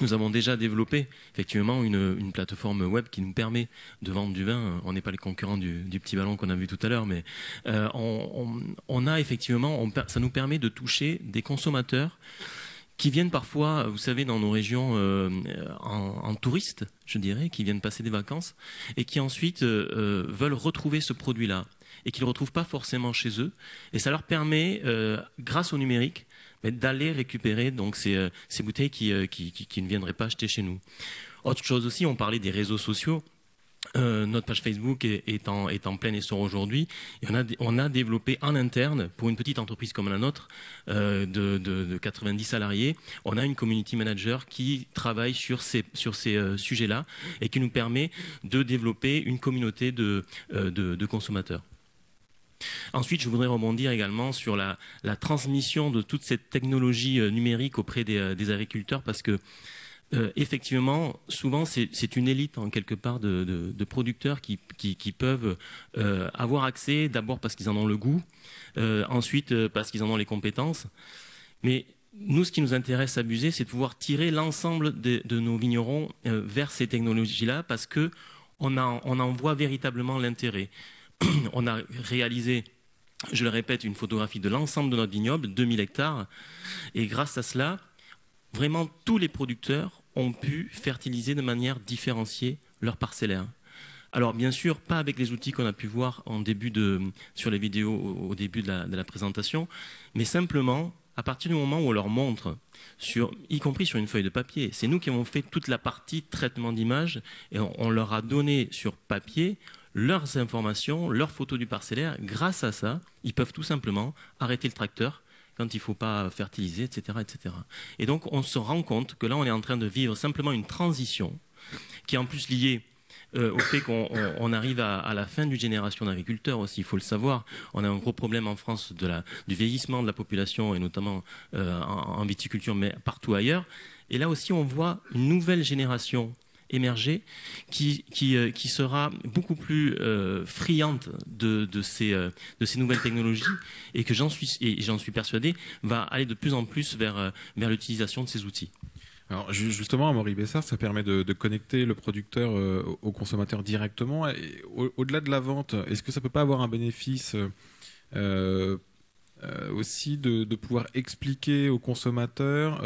nous avons déjà développé effectivement une plateforme web qui nous permet de vendre du vin. On n'est pas les concurrents du petit ballon qu'on a vu tout à l'heure, mais on a effectivement, ça nous permet de toucher des consommateurs qui viennent parfois, vous savez, dans nos régions en touristes, je dirais, qui viennent passer des vacances et qui ensuite veulent retrouver ce produit-là et qu'ils ne le retrouvent pas forcément chez eux. Et ça leur permet, grâce au numérique, d'aller récupérer donc ces bouteilles qui ne viendraient pas acheter chez nous. Autre chose aussi, on parlait des réseaux sociaux. Notre page Facebook est en plein essor aujourd'hui. On a développé en interne, pour une petite entreprise comme la nôtre, de 90 salariés, on a une community manager qui travaille sur ces sujets-là et qui nous permet de développer une communauté de consommateurs. Ensuite, je voudrais rebondir également sur la transmission de toute cette technologie numérique auprès des agriculteurs, parce que effectivement, souvent, c'est une élite en quelque part de producteurs qui peuvent avoir accès, d'abord parce qu'ils en ont le goût, ensuite parce qu'ils en ont les compétences. Mais nous, ce qui nous intéresse à Buzet, c'est de pouvoir tirer l'ensemble de nos vignerons vers ces technologies-là, parce qu'on en voit véritablement l'intérêt. On a réalisé, je le répète, une photographie de l'ensemble de notre vignoble, 2000 hectares, et grâce à cela, vraiment tous les producteurs ont pu fertiliser de manière différenciée leur parcellaire. Alors bien sûr, pas avec les outils qu'on a pu voir sur les vidéos au début de la présentation, mais simplement à partir du moment où on leur montre, y compris sur une feuille de papier, c'est nous qui avons fait toute la partie traitement d'image, et on leur a donné sur papier leurs informations, leurs photos du parcellaire. Grâce à ça, ils peuvent tout simplement arrêter le tracteur quand il ne faut pas fertiliser, etc., etc. Et donc, on se rend compte que là, on est en train de vivre simplement une transition qui est en plus liée au fait qu'on arrive à la fin d'une génération d'agriculteurs aussi, il faut le savoir. On a un gros problème en France du vieillissement de la population, et notamment en viticulture, mais partout ailleurs. Et là aussi, on voit une nouvelle génération émerger qui sera beaucoup plus friande de ces nouvelles technologies, et que j'en suis persuadé va aller de plus en plus vers l'utilisation de ces outils. Alors justement, Amaury Bessard, ça permet de connecter le producteur au consommateur directement. Et au-delà de la vente, est-ce que ça peut pas avoir un bénéfice aussi de pouvoir expliquer au consommateur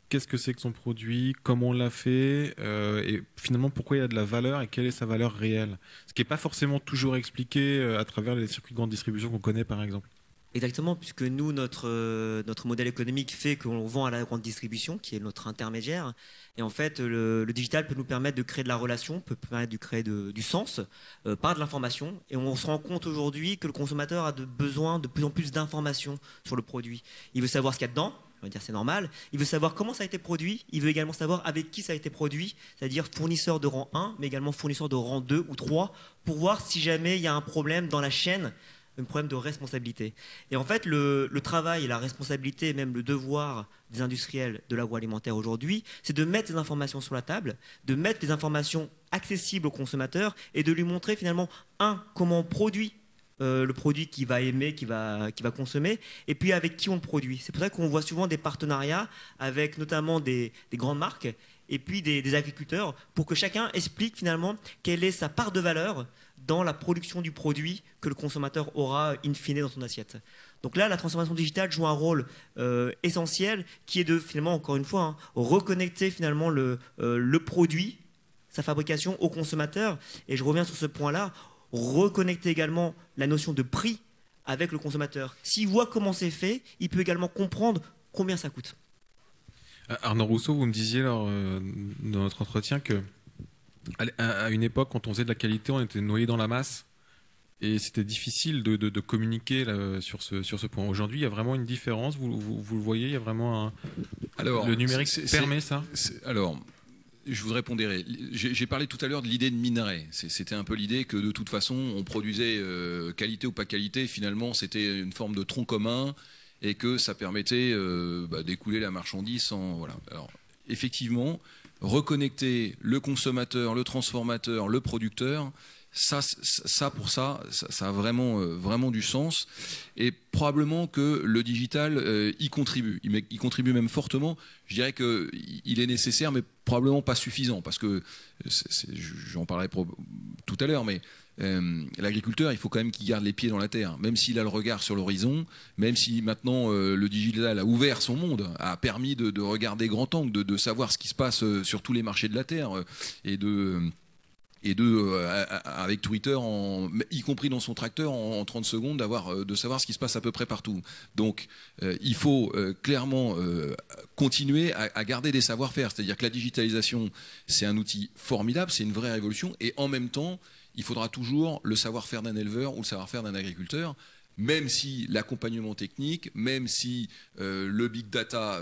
qu'est-ce que c'est que son produit, comment on l'a fait, et finalement pourquoi il y a de la valeur et quelle est sa valeur réelle. Ce qui n'est pas forcément toujours expliqué à travers les circuits de grande distribution qu'on connaît par exemple. Exactement, puisque nous, notre modèle économique fait qu'on vend à la grande distribution, qui est notre intermédiaire. Et en fait, le digital peut nous permettre de créer de la relation, peut permettre de créer du sens par de l'information. Et on se rend compte aujourd'hui que le consommateur a besoin de plus en plus d'informations sur le produit. Il veut savoir ce qu'il y a dedans. On va dire c'est normal. Il veut savoir comment ça a été produit. Il veut également savoir avec qui ça a été produit, c'est-à-dire fournisseur de rang 1, mais également fournisseur de rang 2 ou 3, pour voir si jamais il y a un problème dans la chaîne, un problème de responsabilité. Et en fait, le travail et la responsabilité, même le devoir des industriels de l'agroalimentaire aujourd'hui, c'est de mettre ces informations sur la table, de mettre les informations accessibles au consommateur et de lui montrer finalement, comment on produit le produit qu'il va aimer, qu'il va consommer, et puis avec qui on le produit. C'est pour ça qu'on voit souvent des partenariats avec notamment des grandes marques et puis des agriculteurs pour que chacun explique finalement quelle est sa part de valeur dans la production du produit que le consommateur aura in fine dans son assiette. Donc là, la transformation digitale joue un rôle essentiel qui est de finalement, encore une fois, reconnecter finalement le produit, sa fabrication au consommateur. Et je reviens sur ce point-là, reconnecter également la notion de prix avec le consommateur. S'il voit comment c'est fait, il peut également comprendre combien ça coûte. Arnaud Rousseau, vous me disiez dans notre entretien que à une époque, quand on faisait de la qualité, on était noyé dans la masse et c'était difficile de communiquer là, sur ce point. Aujourd'hui, il y a vraiment une différence. Vous le voyez, il y a vraiment le numérique permet ça. Alors, je voudrais pondérer. J'ai parlé tout à l'heure de l'idée de minerai. C'était un peu l'idée que de toute façon, on produisait qualité ou pas qualité. Finalement, c'était une forme de tronc commun et que ça permettait d'écouler la marchandise sans. Voilà. Alors, effectivement, reconnecter le consommateur, le transformateur, le producteur. Ça a vraiment du sens, et probablement que le digital y contribue. Il contribue même fortement. Je dirais qu'il est nécessaire, mais probablement pas suffisant, parce que j'en parlerai tout à l'heure, mais l'agriculteur, il faut quand même qu'il garde les pieds dans la terre, même s'il a le regard sur l'horizon, même si maintenant le digital a ouvert son monde, a permis de regarder grand angle, de savoir ce qui se passe sur tous les marchés de la terre, avec Twitter, y compris dans son tracteur, en 30 secondes, de savoir ce qui se passe à peu près partout. Donc il faut clairement continuer à garder des savoir-faire. C'est-à-dire que la digitalisation, c'est un outil formidable, c'est une vraie révolution, et en même temps, il faudra toujours le savoir-faire d'un éleveur ou le savoir-faire d'un agriculteur, même si l'accompagnement technique, même si le big data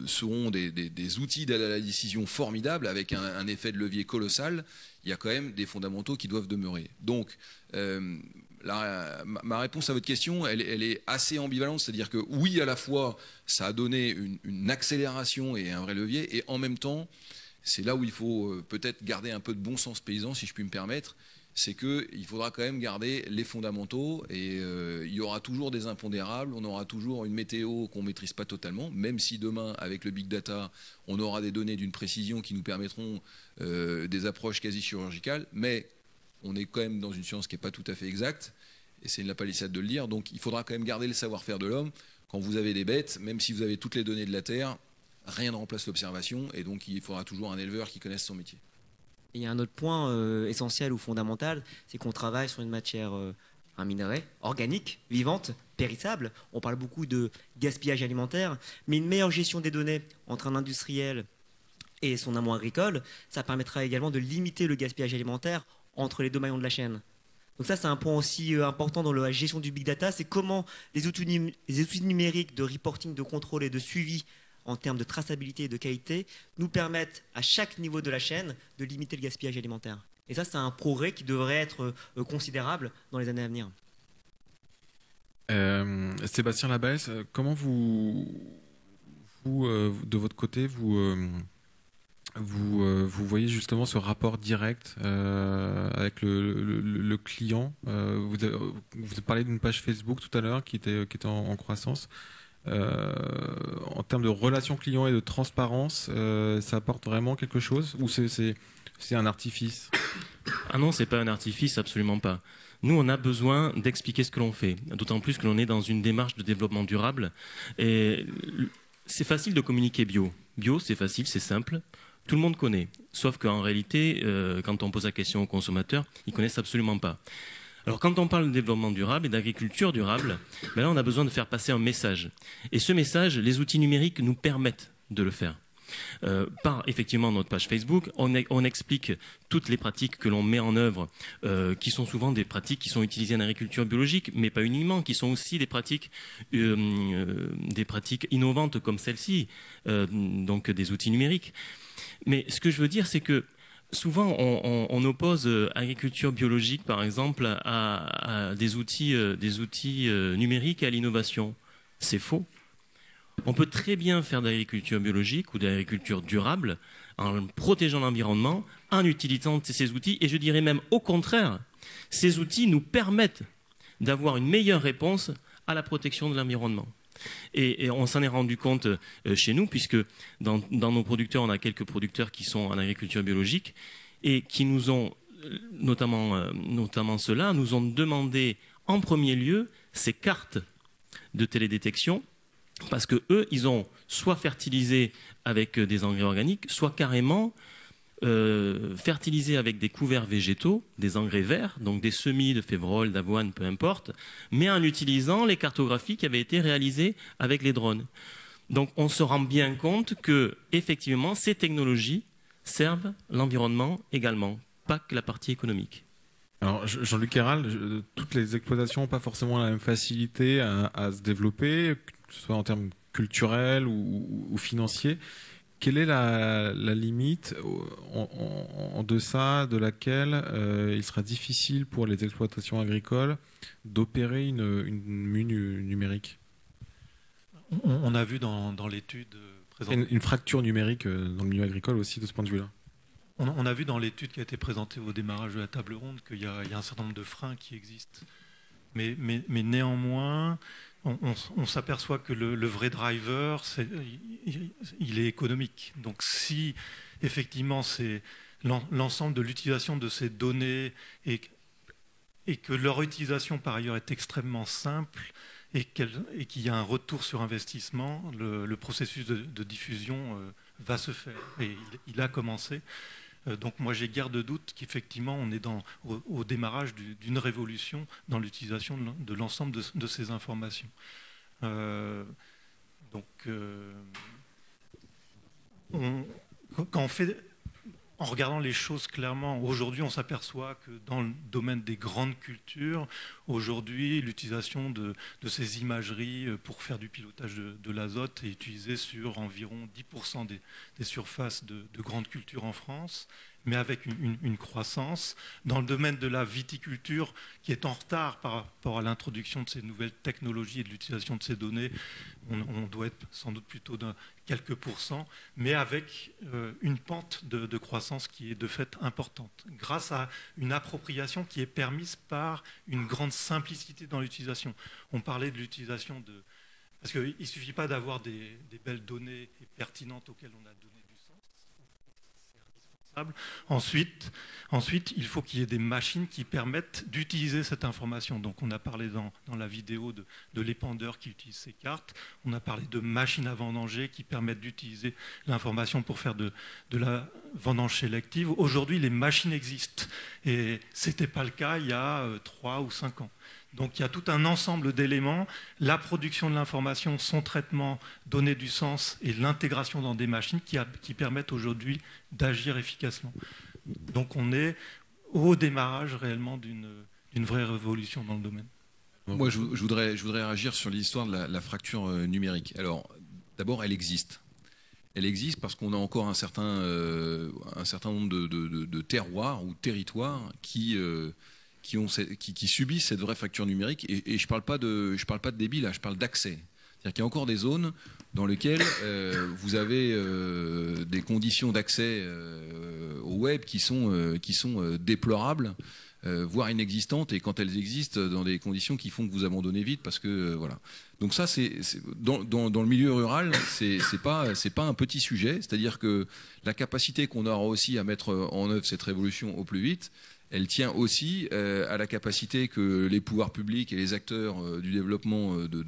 seront des outils de la décision formidables avec un effet de levier colossal, il y a quand même des fondamentaux qui doivent demeurer. Donc, ma réponse à votre question, elle est assez ambivalente, c'est-à-dire que oui, à la fois, ça a donné une accélération et un vrai levier, et en même temps, c'est là où il faut peut-être garder un peu de bon sens paysan, si je puis me permettre, c'est qu'il faudra quand même garder les fondamentaux, et il y aura toujours des impondérables, on aura toujours une météo qu'on ne maîtrise pas totalement, même si demain, avec le big data, on aura des données d'une précision qui nous permettront des approches quasi chirurgicales, mais on est quand même dans une science qui n'est pas tout à fait exacte, et c'est une lapalissade de le dire, donc il faudra quand même garder le savoir-faire de l'homme. Quand vous avez des bêtes, même si vous avez toutes les données de la Terre, rien ne remplace l'observation, et donc il faudra toujours un éleveur qui connaisse son métier. Il y a un autre point essentiel ou fondamental, c'est qu'on travaille sur une matière, un minerai organique, vivante, périssable. On parle beaucoup de gaspillage alimentaire, mais une meilleure gestion des données entre un industriel et son amont agricole, ça permettra également de limiter le gaspillage alimentaire entre les deux maillons de la chaîne. Donc ça, c'est un point aussi important dans la gestion du big data, c'est comment les outils numériques de reporting, de contrôle et de suivi en termes de traçabilité et de qualité nous permettent à chaque niveau de la chaîne de limiter le gaspillage alimentaire. Et ça, c'est un progrès qui devrait être considérable dans les années à venir. Sébastien Labesse, comment vous de votre côté, vous voyez justement ce rapport direct avec le client. Vous parlez d'une page Facebook tout à l'heure qui était en croissance. En termes de relation client et de transparence, ça apporte vraiment quelque chose ou c'est un artifice? Ah non, c'est pas un artifice, absolument pas. Nous, on a besoin d'expliquer ce que l'on fait, d'autant plus que l'on est dans une démarche de développement durable. Et c'est facile de communiquer bio. Bio, c'est facile, c'est simple. Tout le monde connaît. Sauf qu'en réalité, quand on pose la question aux consommateurs, ils ne connaissent absolument pas. Alors quand on parle de développement durable et d'agriculture durable, ben là, on a besoin de faire passer un message. Et ce message, les outils numériques nous permettent de le faire. Par effectivement notre page Facebook, on explique toutes les pratiques que l'on met en œuvre, qui sont souvent des pratiques qui sont utilisées en agriculture biologique, mais pas uniquement, qui sont aussi des pratiques innovantes comme celle-ci, donc des outils numériques. Mais ce que je veux dire, c'est que souvent on oppose agriculture biologique, par exemple, à des outils numériques et à l'innovation. C'est faux. On peut très bien faire de l'agriculture biologique ou de l'agriculture durable en protégeant l'environnement, en utilisant ces outils. Et je dirais même au contraire, ces outils nous permettent d'avoir une meilleure réponse à la protection de l'environnement. Et on s'en est rendu compte chez nous, puisque dans nos producteurs, on a quelques producteurs qui sont en agriculture biologique et qui nous ont, notamment ceux-là, nous ont demandé en premier lieu ces cartes de télédétection. Parce que eux, ils ont soit fertilisé avec des engrais organiques, soit carrément fertilisé avec des couverts végétaux, des engrais verts, donc des semis de févrole, d'avoine, peu importe, mais en utilisant les cartographies qui avaient été réalisées avec les drones. Donc on se rend bien compte que effectivement ces technologies servent l'environnement également, pas que la partie économique. Alors Jean-Luc Héral, toutes les exploitations n'ont pas forcément la même facilité à se développer, que ce soit en termes culturels ou financiers. Quelle est la limite en deçà de laquelle il sera difficile pour les exploitations agricoles d'opérer une mue numérique? On a vu dans l'étude présentée... Une fracture numérique dans le milieu agricole aussi de ce point de vue-là. On a vu dans l'étude qui a été présentée au démarrage de la table ronde qu'il y a un certain nombre de freins qui existent. Mais néanmoins, on s'aperçoit que le vrai driver, il est économique. Donc si effectivement c'est l'ensemble de l'utilisation de ces données et que leur utilisation par ailleurs est extrêmement simple et qu'il y a un retour sur investissement, le processus de diffusion va se faire. Et il a commencé. Donc moi j'ai guère de doute qu'effectivement on est au démarrage d'une révolution dans l'utilisation de l'ensemble de ces informations. En regardant les choses clairement, aujourd'hui on s'aperçoit que dans le domaine des grandes cultures, aujourd'hui l'utilisation de ces imageries pour faire du pilotage de l'azote est utilisée sur environ 10% des surfaces de grandes cultures en France, mais avec une croissance. Dans le domaine de la viticulture, qui est en retard par rapport à l'introduction de ces nouvelles technologies et de l'utilisation de ces données, on doit être sans doute plutôt d'un quelques pourcents, mais avec une pente de croissance qui est de fait importante, grâce à une appropriation qui est permise par une grande simplicité dans l'utilisation. On parlait de l'utilisation de... Parce qu'il ne suffit pas d'avoir des belles données pertinentes auxquelles on a donné du sens. C'est indispensable. Ensuite, il faut qu'il y ait des machines qui permettent d'utiliser cette information. Donc on a parlé dans la vidéo de l'épandeur qui utilise ces cartes. On a parlé de machines à vendanger qui permettent d'utiliser l'information pour faire de la vendange sélective. Aujourd'hui, les machines existent. Et ce n'était pas le cas il y a 3 ou 5 ans. Donc il y a tout un ensemble d'éléments, la production de l'information, son traitement, donner du sens et l'intégration dans des machines qui permettent aujourd'hui d'agir efficacement. Donc on est au démarrage réellement d'une vraie révolution dans le domaine. Moi je voudrais réagir sur l'histoire de la fracture numérique. Alors d'abord elle existe. elle existe parce qu'on a encore un certain nombre de terroirs ou territoires qui subissent cette vraie fracture numérique. Et je ne parle pas de débit, là, je parle d'accès. C'est-à-dire qu'il y a encore des zones dans lesquelles vous avez des conditions d'accès au web qui sont déplorables, voire inexistantes, et quand elles existent, dans des conditions qui font que vous abandonnez vite, parce que voilà. Donc ça, dans le milieu rural, c'est pas un petit sujet. C'est-à-dire que la capacité qu'on aura aussi à mettre en œuvre cette révolution au plus vite, elle tient aussi à la capacité que les pouvoirs publics et les acteurs du développement de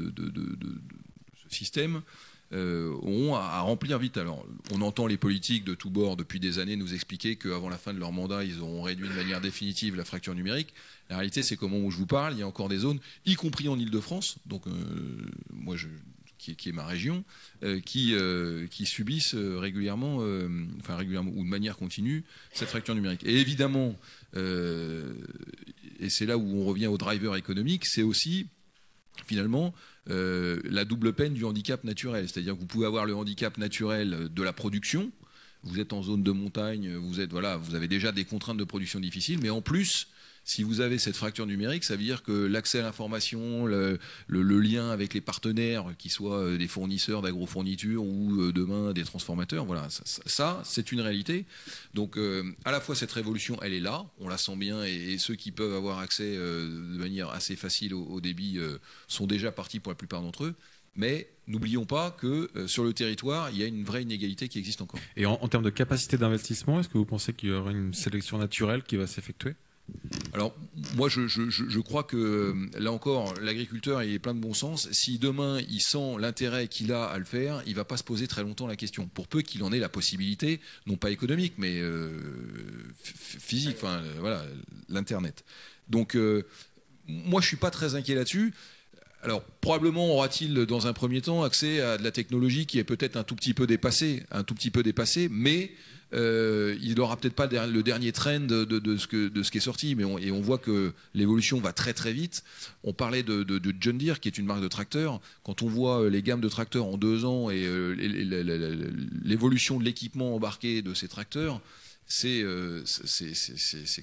ce système auront à remplir vite. Alors, on entend les politiques de tous bords depuis des années nous expliquer qu'avant la fin de leur mandat, ils auront réduit de manière définitive la fracture numérique. La réalité, c'est qu'au moment où je vous parle, il y a encore des zones, y compris en Île-de-France, donc qui est ma région, qui subissent régulièrement ou de manière continue cette fracture numérique. Et évidemment, et c'est là où on revient au driver économique, c'est aussi finalement la double peine du handicap naturel. C'est-à-dire que vous pouvez avoir le handicap naturel de la production, vous êtes en zone de montagne, vous avez déjà des contraintes de production difficiles, mais en plus, si vous avez cette fracture numérique, ça veut dire que l'accès à l'information, le lien avec les partenaires, qu'ils soient des fournisseurs d'agrofournitures ou demain des transformateurs, voilà, ça c'est une réalité. Donc à la fois cette révolution, elle est là, on la sent bien, et ceux qui peuvent avoir accès de manière assez facile au débit sont déjà partis pour la plupart d'entre eux. Mais n'oublions pas que sur le territoire, il y a une vraie inégalité qui existe encore. Et en termes de capacité d'investissement, est-ce que vous pensez qu'il y aura une sélection naturelle qui va s'effectuer ? Alors, moi, je crois que, là encore, l'agriculteur est plein de bon sens. Si demain, il sent l'intérêt qu'il a à le faire, il ne va pas se poser très longtemps la question. Pour peu qu'il en ait la possibilité, non pas économique, mais physique, voilà, l'Internet. Donc, moi, je ne suis pas très inquiet là-dessus. Alors, probablement aura-t-il dans un premier temps accès à de la technologie qui est peut-être un tout petit peu dépassée, mais il n'aura peut-être pas le dernier trend de ce qui est sorti, et on voit que l'évolution va très très vite. On parlait de John Deere, qui est une marque de tracteurs. Quand on voit les gammes de tracteurs en 2 ans et l'évolution de l'équipement embarqué de ces tracteurs, c'est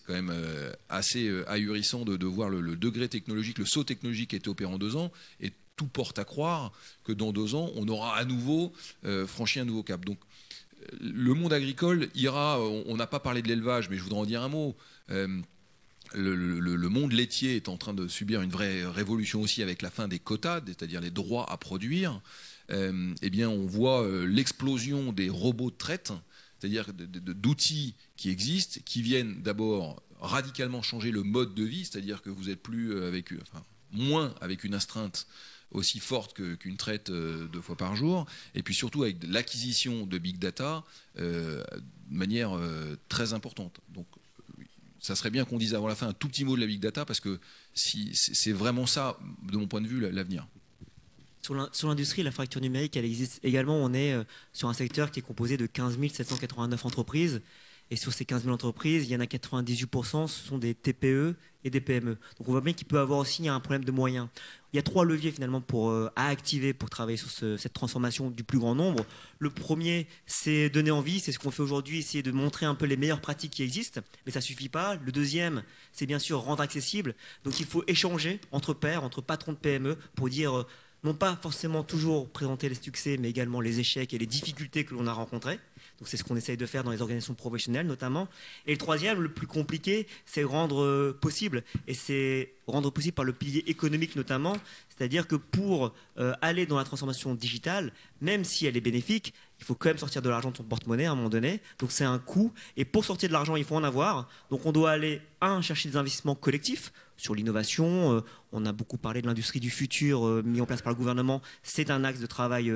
quand même assez ahurissant de voir le degré technologique, le saut technologique qui a été opéré en 2 ans, et tout porte à croire que dans 2 ans, on aura à nouveau franchi un nouveau cap. Donc le monde agricole ira, on n'a pas parlé de l'élevage, mais je voudrais en dire un mot. Le monde laitier est en train de subir une vraie révolution aussi avec la fin des quotas, c'est-à-dire les droits à produire. Eh bien, on voit l'explosion des robots de traite, c'est-à-dire d'outils qui existent, qui viennent d'abord radicalement changer le mode de vie, c'est-à-dire que vous n'êtes plus moins avec une astreinte aussi forte qu'une traite 2 fois par jour, et puis surtout avec l'acquisition de big data de manière très importante. Donc ça serait bien qu'on dise avant la fin un tout petit mot de la big data, parce que c'est vraiment ça, de mon point de vue, l'avenir. Sur l'industrie, la fracture numérique, elle existe également. On est sur un secteur qui est composé de 15 789 entreprises. Et sur ces 15 000 entreprises, il y en a 98%, ce sont des TPE et des PME. Donc on voit bien qu'il peut y avoir aussi un problème de moyens. Il y a 3 leviers finalement à activer pour travailler sur cette transformation du plus grand nombre. Le premier, c'est donner envie, c'est ce qu'on fait aujourd'hui, essayer de montrer un peu les meilleures pratiques qui existent, mais ça ne suffit pas. Le deuxième, c'est bien sûr rendre accessible. Donc il faut échanger entre pairs, entre patrons de PME, pour dire non pas forcément toujours présenter les succès, mais également les échecs et les difficultés que l'on a rencontrées. Donc c'est ce qu'on essaye de faire dans les organisations professionnelles notamment. Et le troisième, le plus compliqué, c'est rendre possible. Et c'est rendre possible par le pilier économique notamment. C'est-à-dire que pour aller dans la transformation digitale, même si elle est bénéfique, il faut quand même sortir de l'argent de son porte-monnaie à un moment donné. Donc c'est un coût. Et pour sortir de l'argent, il faut en avoir. Donc on doit aller, chercher des investissements collectifs sur l'innovation. On a beaucoup parlé de l'industrie du futur mis en place par le gouvernement. C'est un axe de travail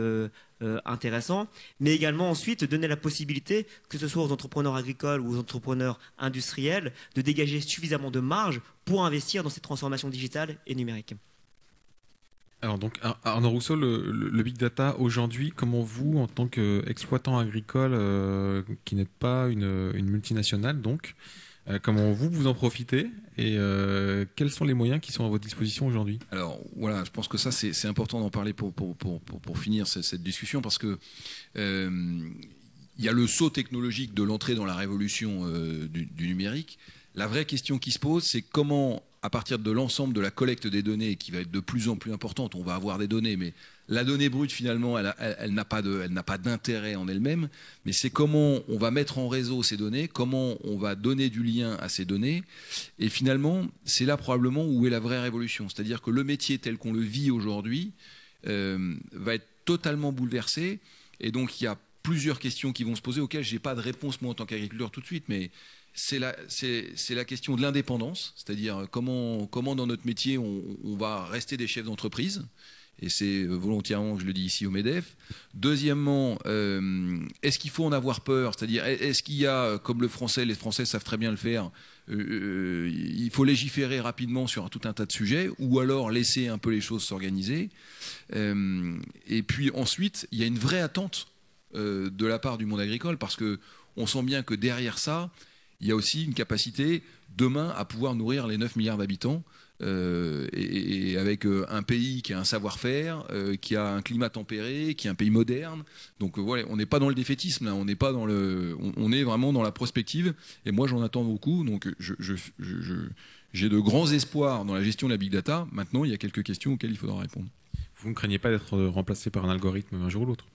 intéressant. Mais également ensuite donner la possibilité, que ce soit aux entrepreneurs agricoles ou aux entrepreneurs industriels, de dégager suffisamment de marge pour investir dans cette transformation digitale et numérique. Alors donc Arnaud Rousseau, le big data aujourd'hui, comment vous, en tant qu'exploitant agricole qui n'êtes pas une multinationale, donc Comment vous en profitez et quels sont les moyens qui sont à votre disposition aujourd'hui? Alors voilà, je pense que ça c'est important d'en parler pour finir cette discussion, parce que il y a le saut technologique de l'entrée dans la révolution du numérique. La vraie question qui se pose, c'est comment, à partir de l'ensemble de la collecte des données, qui va être de plus en plus importante, on va avoir des données, mais la donnée brute, finalement, elle n'a pas d'intérêt en elle-même, mais c'est comment on va mettre en réseau ces données, comment on va donner du lien à ces données, et finalement, c'est là probablement où est la vraie révolution. C'est-à-dire que le métier tel qu'on le vit aujourd'hui va être totalement bouleversé, et donc il y a plusieurs questions qui vont se poser, auxquelles je n'ai pas de réponse moi en tant qu'agriculteur tout de suite, mais c'est la question de l'indépendance, c'est-à-dire comment dans notre métier on va rester des chefs d'entreprise, et c'est volontairement que je le dis ici au MEDEF. Deuxièmement, est-ce qu'il faut en avoir peur, c'est-à-dire est-ce qu'il y a, comme les Français savent très bien le faire, il faut légiférer rapidement sur tout un tas de sujets, ou alors laisser un peu les choses s'organiser. Et puis ensuite, il y a une vraie attente de la part du monde agricole, parce qu'on sent bien que derrière ça, il y a aussi une capacité demain à pouvoir nourrir les 9 milliards d'habitants, et avec un pays qui a un savoir-faire, qui a un climat tempéré, qui est un pays moderne. Donc voilà, on n'est pas dans le défaitisme, là, on n'est pas on est vraiment dans la prospective, et moi j'en attends beaucoup, donc j'ai de grands espoirs dans la gestion de la big data. Maintenant, il y a quelques questions auxquelles il faudra répondre. Vous ne craignez pas d'être remplacé par un algorithme un jour ou l'autre?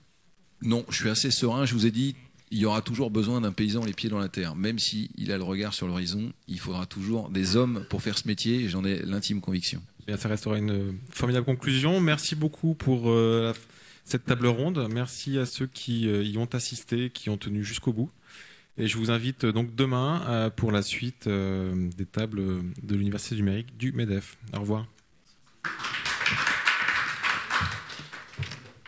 Non, je suis assez serein. Je vous ai dit, il y aura toujours besoin d'un paysan les pieds dans la terre. Même s'il a le regard sur l'horizon, il faudra toujours des hommes pour faire ce métier, et j'en ai l'intime conviction. Bien, ça restera une formidable conclusion. Merci beaucoup pour cette table ronde. Merci à ceux qui y ont assisté, qui ont tenu jusqu'au bout. Et je vous invite donc demain pour la suite des tables de l'Université numérique du MEDEF. Au revoir.